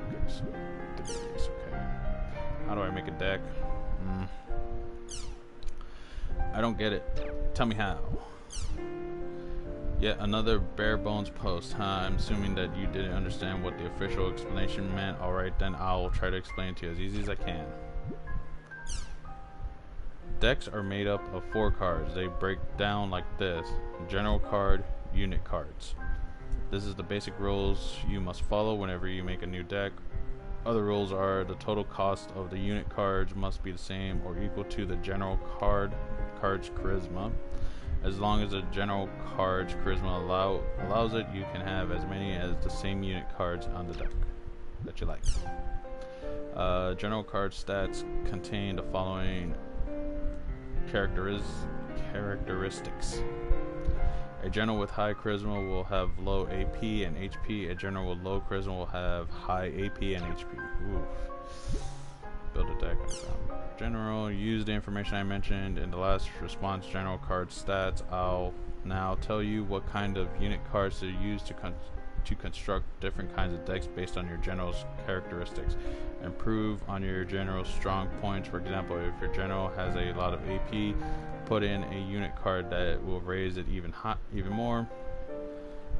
Okay, so these, okay. How do I make a deck? I don't get it. Tell me how. Yet another bare bones post, huh? I'm assuming that you didn't understand what the official explanation meant. Alright, then I'll try to explain it to you as easy as I can. Decks are made up of 4 cards. They break down like this: general card, unit cards. This is the basic rules you must follow whenever you make a new deck. Other rules are the total cost of the unit cards must be the same or equal to the general card's charisma. As long as the general card's charisma allows it, you can have as many as the same unit cards on the deck that you like. General card stats contain the following characteristics. A general with high charisma will have low AP and HP. A general with low charisma will have high AP and HP. Oof. Build a deck. General, use the information I mentioned in the last response. General card stats. I'll now tell you what kind of unit cards to use to construct different kinds of decks based on your general's characteristics. Improve on your general's strong points. For example, if your general has a lot of AP, put in a unit card that will raise it even more.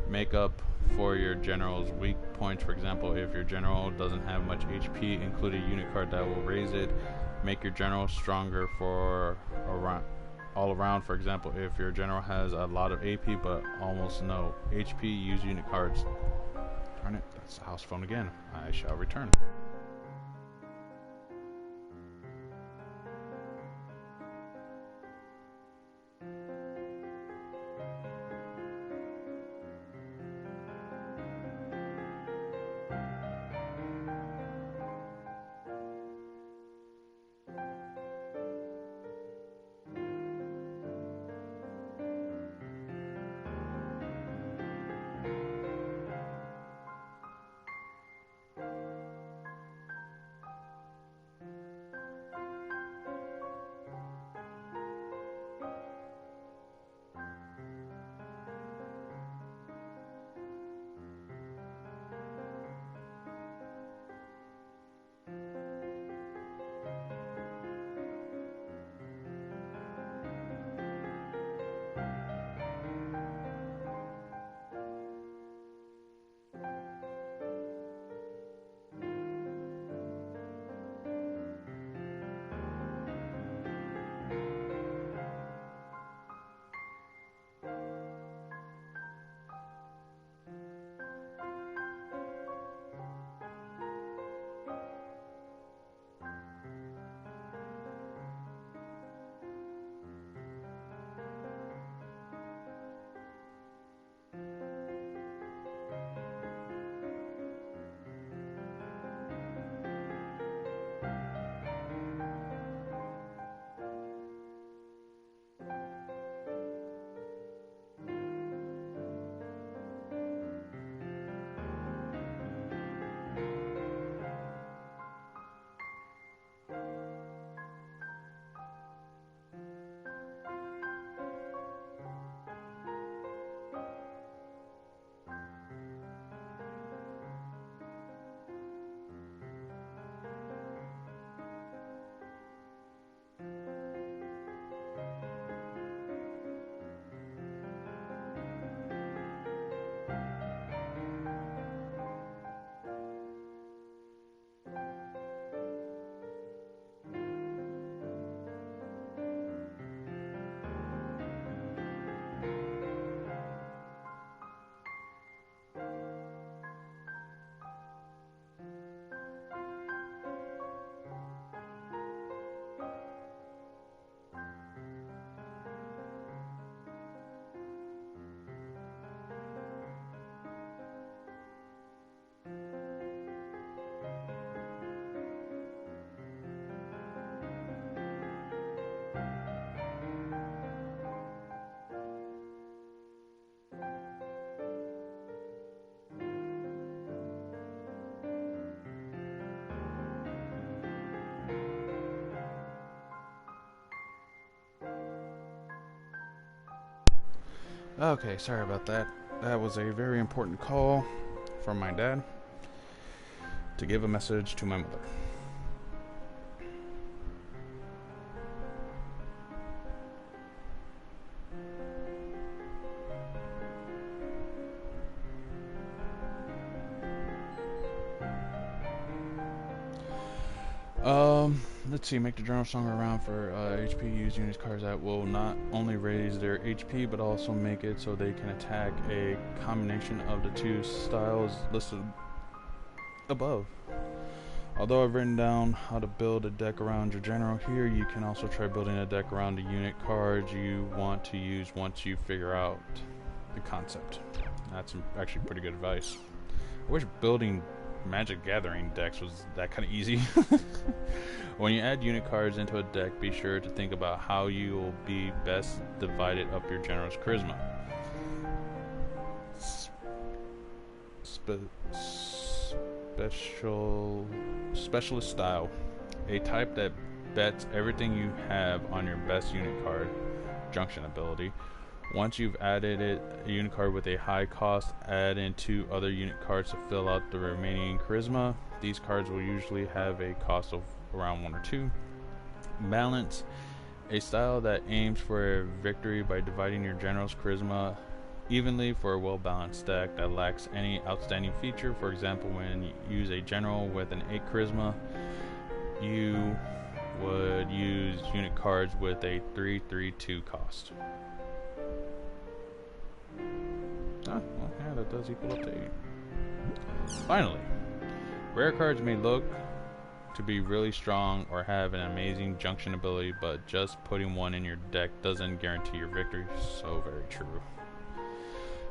Make up for your general's weak points. For example, if your general doesn't have much HP, include a unit card that will raise it. Make your general stronger for all around. For example, if your general has a lot of AP but almost no HP, use unit cards. Darn it, that's the house phone again. I shall return. Okay, sorry about that. That was a very important call from my dad to give a message to my mother. Let's see, make the journal stronger around for HP. Use unit cards that will not only raise their HP, but also make it so they can attack a combination of the two styles listed above. Although I've written down how to build a deck around your general here, you can also try building a deck around the unit cards you want to use once you figure out the concept. That's actually pretty good advice. I wish building Magic Gathering decks was that kind of easy. When you add unit cards into a deck, be sure to think about how you will be best divided up your general's charisma. Specialist style, a type that bets everything you have on your best unit card junction ability. Once you've added a unit card with a high cost, add in 2 other unit cards to fill out the remaining charisma. These cards will usually have a cost of around 1 or 2. Balance, a style that aims for a victory by dividing your general's charisma evenly for a well-balanced deck that lacks any outstanding feature. For example, when you use a general with an 8 charisma, you would use unit cards with a 3/3/2 cost. Ah, well, yeah, that does equal up to 8. Finally, rare cards may look to be really strong or have an amazing junction ability, but just putting one in your deck doesn't guarantee your victory. So very true.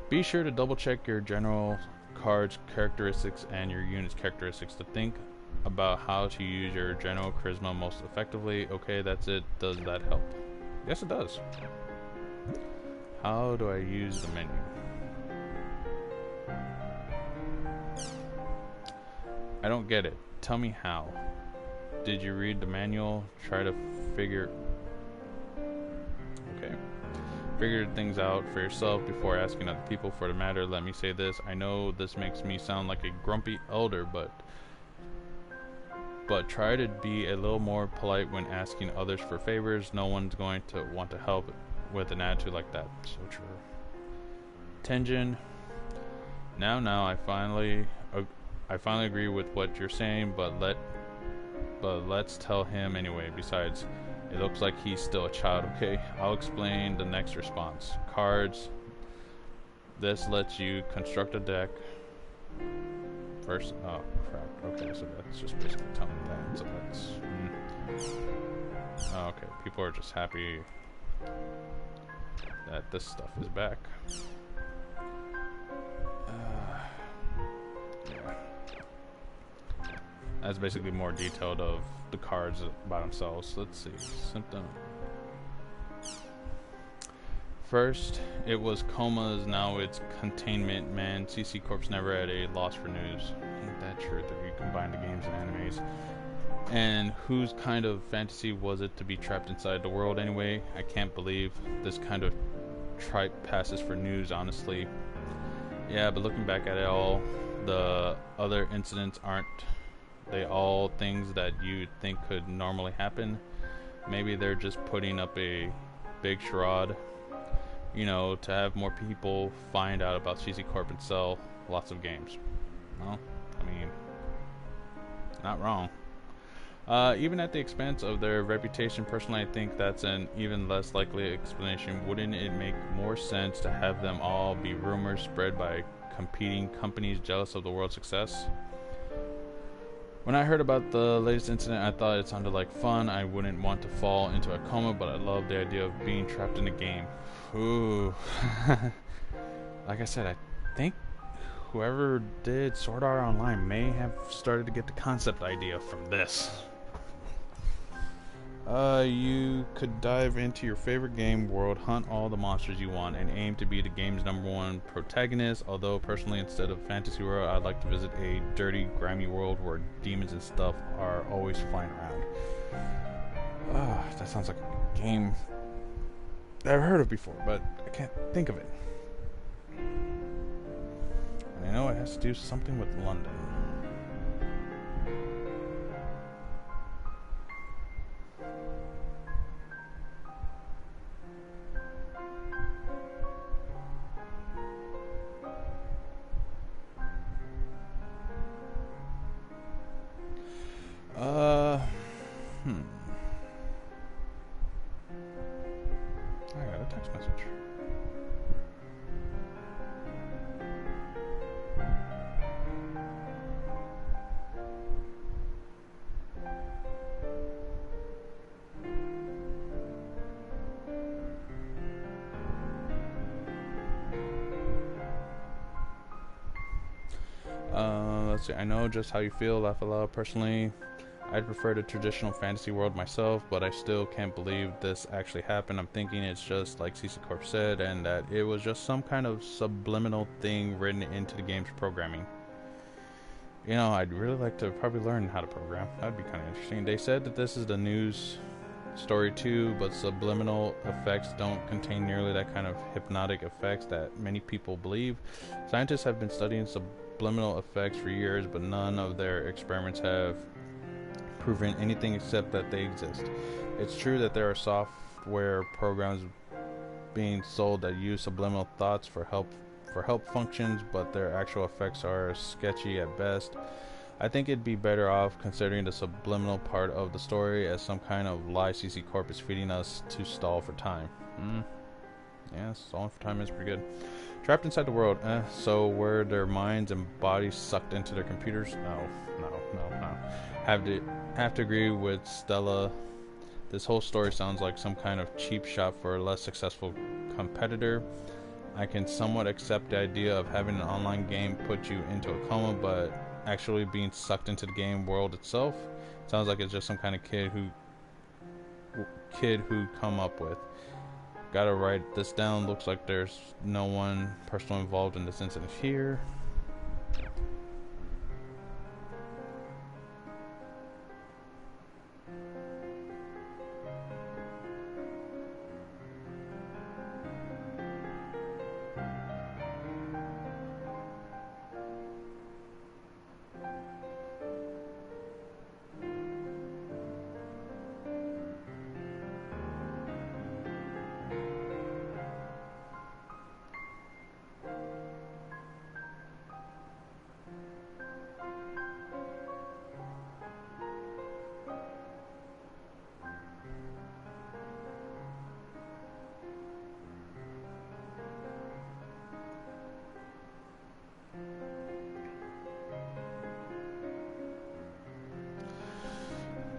Be sure to double check your general card's characteristics and your unit's characteristics to think about how to use your general charisma most effectively. Okay, that's it. Does that help? Yes, it does. How do I use the menu? I don't get it. Tell me how. Did you read the manual? Try to figure things out for yourself before asking other people. For the matter, let me say this. I know this makes me sound like a grumpy elder, but try to be a little more polite when asking others for favors. No one's going to want to help with an attitude like that. So true. Tenjin. Now I finally agree with what you're saying, but let's tell him anyway. Besides, it looks like he's still a child. Okay, I'll explain the next response. Cards. This lets you construct a deck. First, oh crap. Okay, so that's just basically telling me that. So that's. Oh, okay, people are just happy that this stuff is back. Yeah. That's basically more detailed of the cards by themselves. Let's see. Symptom. First, it was comas, now it's containment. Man, CC Corp's never at a loss for news. Ain't that truth if you combine the games and animes? And whose kind of fantasy was it to be trapped inside the world anyway? I can't believe this kind of tripe passes for news, honestly. Yeah, but looking back at it all, the other incidents aren't they all things that you'd think could normally happen? Maybe they're just putting up a big charade, you know, to have more people find out about CC Corp and sell lots of games. Well, I mean, not wrong. Even at the expense of their reputation, personally, I think that's an even less likely explanation. Wouldn't it make more sense to have them all be rumors spread by competing companies jealous of the world's success? When I heard about the latest incident, I thought it sounded like fun. I wouldn't want to fall into a coma, but I love the idea of being trapped in a game. Ooh. Like I said, I think whoever did Sword Art Online may have started to get the concept idea from this. You could dive into your favorite game world, hunt all the monsters you want, and aim to be the game's #1 protagonist. Although personally, instead of fantasy world, I'd like to visit a dirty, grimy world where demons and stuff are always flying around. That sounds like a game that I've heard of before, but I can't think of it. And I know it has to do something with London. I got a text message. Let's see. I know just how you feel. Laugh aloud. Personally, I'd prefer the traditional fantasy world myself, but I still can't believe this actually happened. I'm thinking it's just like CC Corp said, and that it was just some kind of subliminal thing written into the game's programming. You know, I'd really like to probably learn how to program. That'd be kind of interesting. They said that this is the news story too, but subliminal effects don't contain nearly that kind of hypnotic effects that many people believe. Scientists have been studying subliminal effects for years, but none of their experiments have proven anything except that they exist. It's true that there are software programs being sold that use subliminal thoughts for help functions, but their actual effects are sketchy at best. I think it'd be better off considering the subliminal part of the story as some kind of lie CC Corp is feeding us to stall for time. Yeah, stalling for time is pretty good. Trapped inside the world, so were their minds and bodies sucked into their computers? No. Have to agree with Stella. This whole story sounds like some kind of cheap shot for a less successful competitor. I can somewhat accept the idea of having an online game put you into a coma, but actually being sucked into the game world itself sounds like it's just some kind of kid who come up with. Gotta write this down. Looks like there's no one personally involved in this incident here.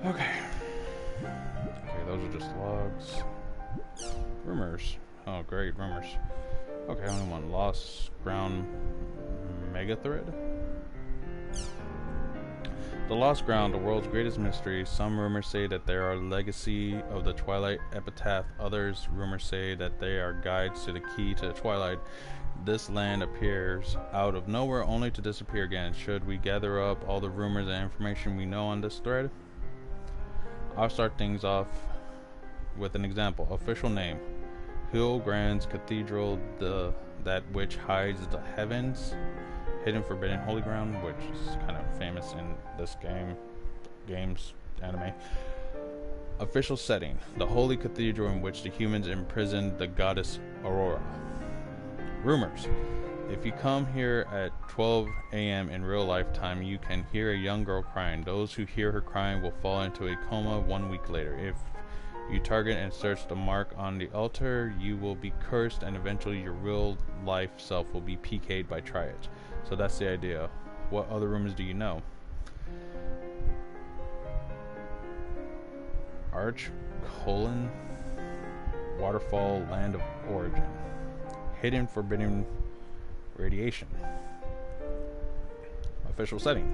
Okay, those are just logs. Rumors. Oh, great, rumors. Okay, only one. Lost Ground Mega Thread. The Lost Ground, the world's greatest mystery. Some rumors say that they are legacy of the Twilight Epitaph. Others rumors say that they are guides to the key to the Twilight. This land appears out of nowhere only to disappear again. Should we gather up all the rumors and information we know on this thread? I'll start things off with an example. Official name: Hillgrand's Cathedral, that which hides the heavens. Hidden Forbidden Holy Ground, which is kind of famous in this game's anime. Official setting: the holy cathedral in which the humans imprisoned the goddess Aurora. Rumors: if you come here at 12 a.m. in real lifetime, you can hear a young girl crying. Those who hear her crying will fall into a coma 1 week later. If you target and search the mark on the altar, you will be cursed, and eventually your real life self will be PK'd by Triads. So that's the idea. What other rumors do you know? Waterfall, Land of Origin. Hidden Forbidden Radiation. Official setting: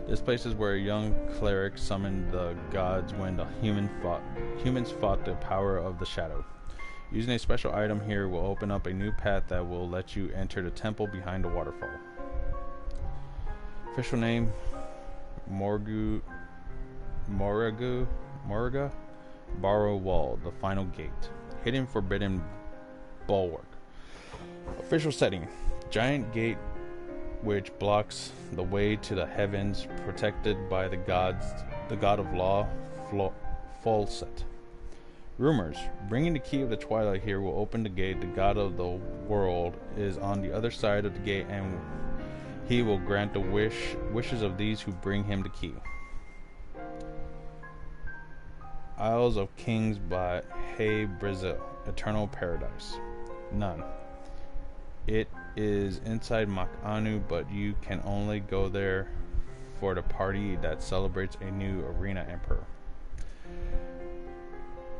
this place is where a young cleric summoned the gods when the humans fought the power of the shadow. Using a special item here will open up a new path that will let you enter the temple behind the waterfall. Official name: Moraga Barrow Wall, the final gate. Hidden Forbidden Bulwark. Official setting. Giant gate which blocks the way to the heavens, protected by the god of law, Falset. Rumors. Bringing the key of the twilight here will open the gate. The god of the world is on the other side of the gate, and he will grant the wishes of these who bring him the key. Isles of Kings by Hey Brazil. Eternal Paradise. None. It is inside Makanu, but you can only go there for the party that celebrates a new arena emperor.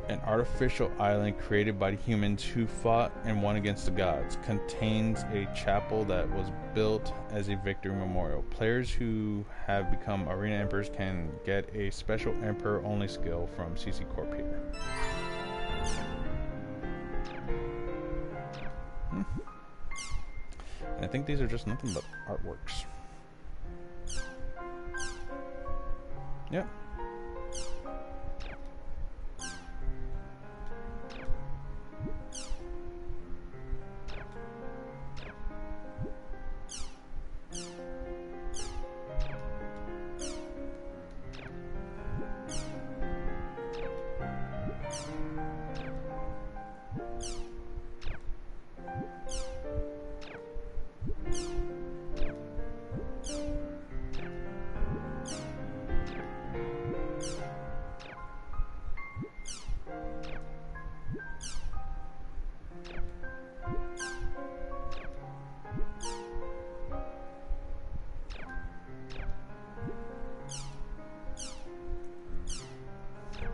An artificial island created by the humans who fought and won against the gods. Contains a chapel that was built as a victory memorial. Players who have become arena emperors can get a special emperor only skill from CC Corp here. And I think these are just nothing but artworks. Yep.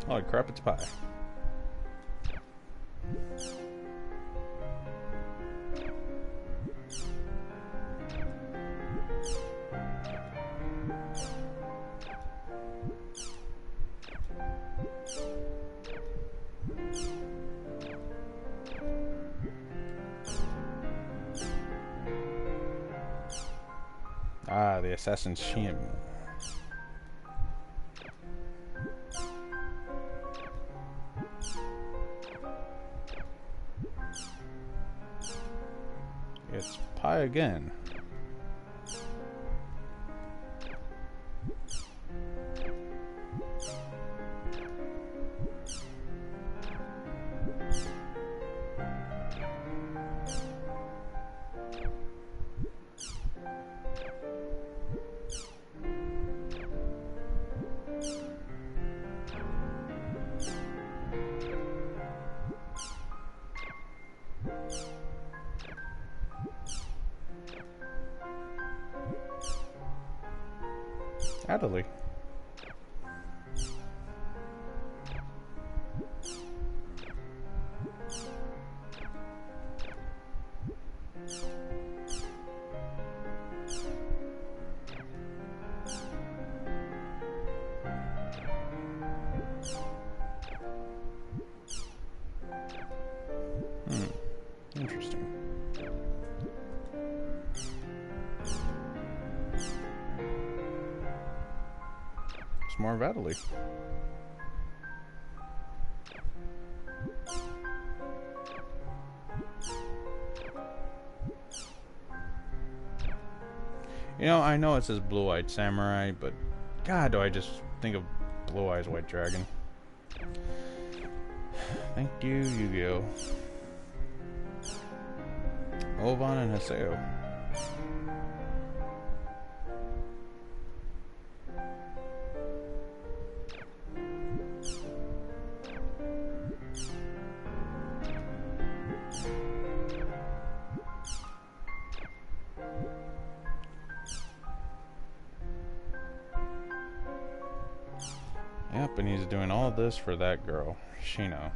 Holy crap, it's pie. Ah, the assassin's shim. It's pie again. Adderley. Interesting. More of Adderley. You know, I know it says Blue-Eyed Samurai, but God, do I just think of Blue Eyes White Dragon. Thank you, Yu-Gi-Oh! Ovan and Haseo. Yep, and he's doing all this for that girl, Shino.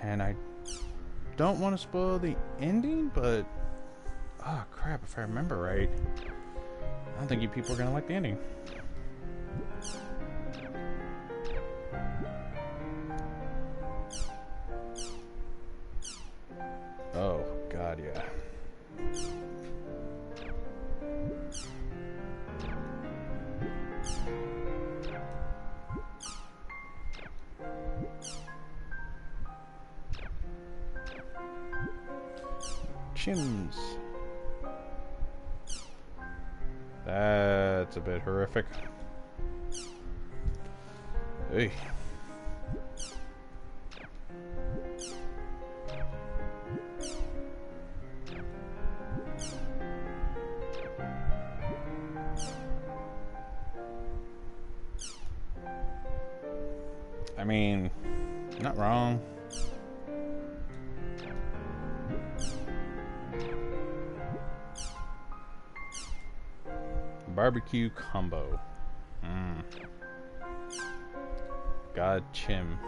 And I don't want to spoil the ending, but oh crap, if I remember right, I don't think you people are gonna like the ending. Oh god, yeah. shims. That's a bit horrific. Hey. I mean, not wrong. Barbecue combo. God Chim.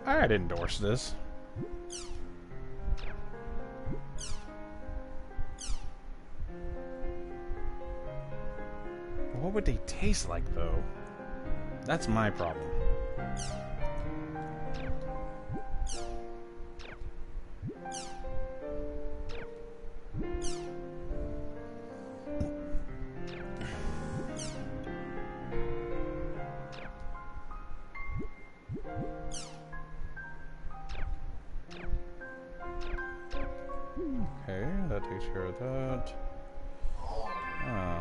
I'd endorse this. What would they taste like, though? That's my problem. Okay, that takes care of that.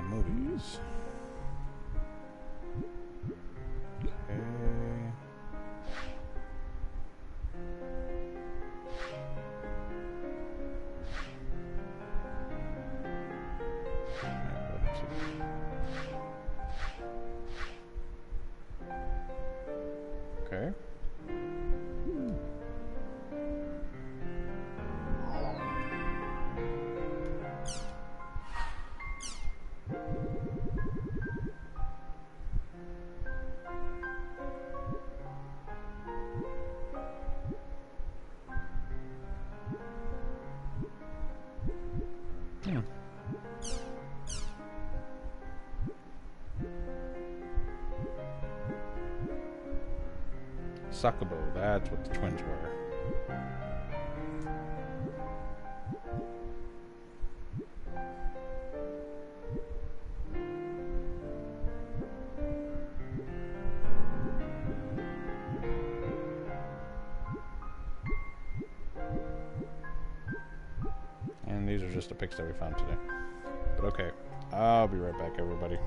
Movies. Okay. Okay. Sakubo, that's what the twins were. And these are just the pics that we found today. But okay, I'll be right back, everybody.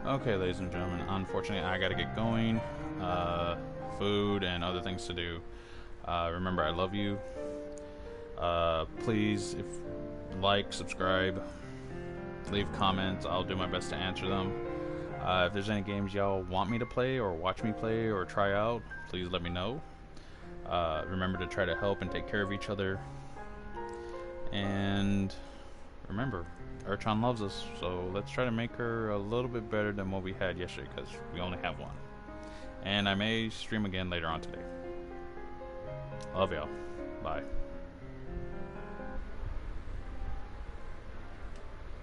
Okay, ladies and gentlemen, unfortunately I gotta get going. Food and other things to do. Remember, I love you. Please, if like, subscribe, leave comments. I'll do my best to answer them. If there's any games y'all want me to play or watch me play or try out, please let me know. Remember to try to help and take care of each other. And remember, Urchan loves us, so let's try to make her a little bit better than what we had yesterday, because we only have one. And I may stream again later on today. Love y'all. Bye.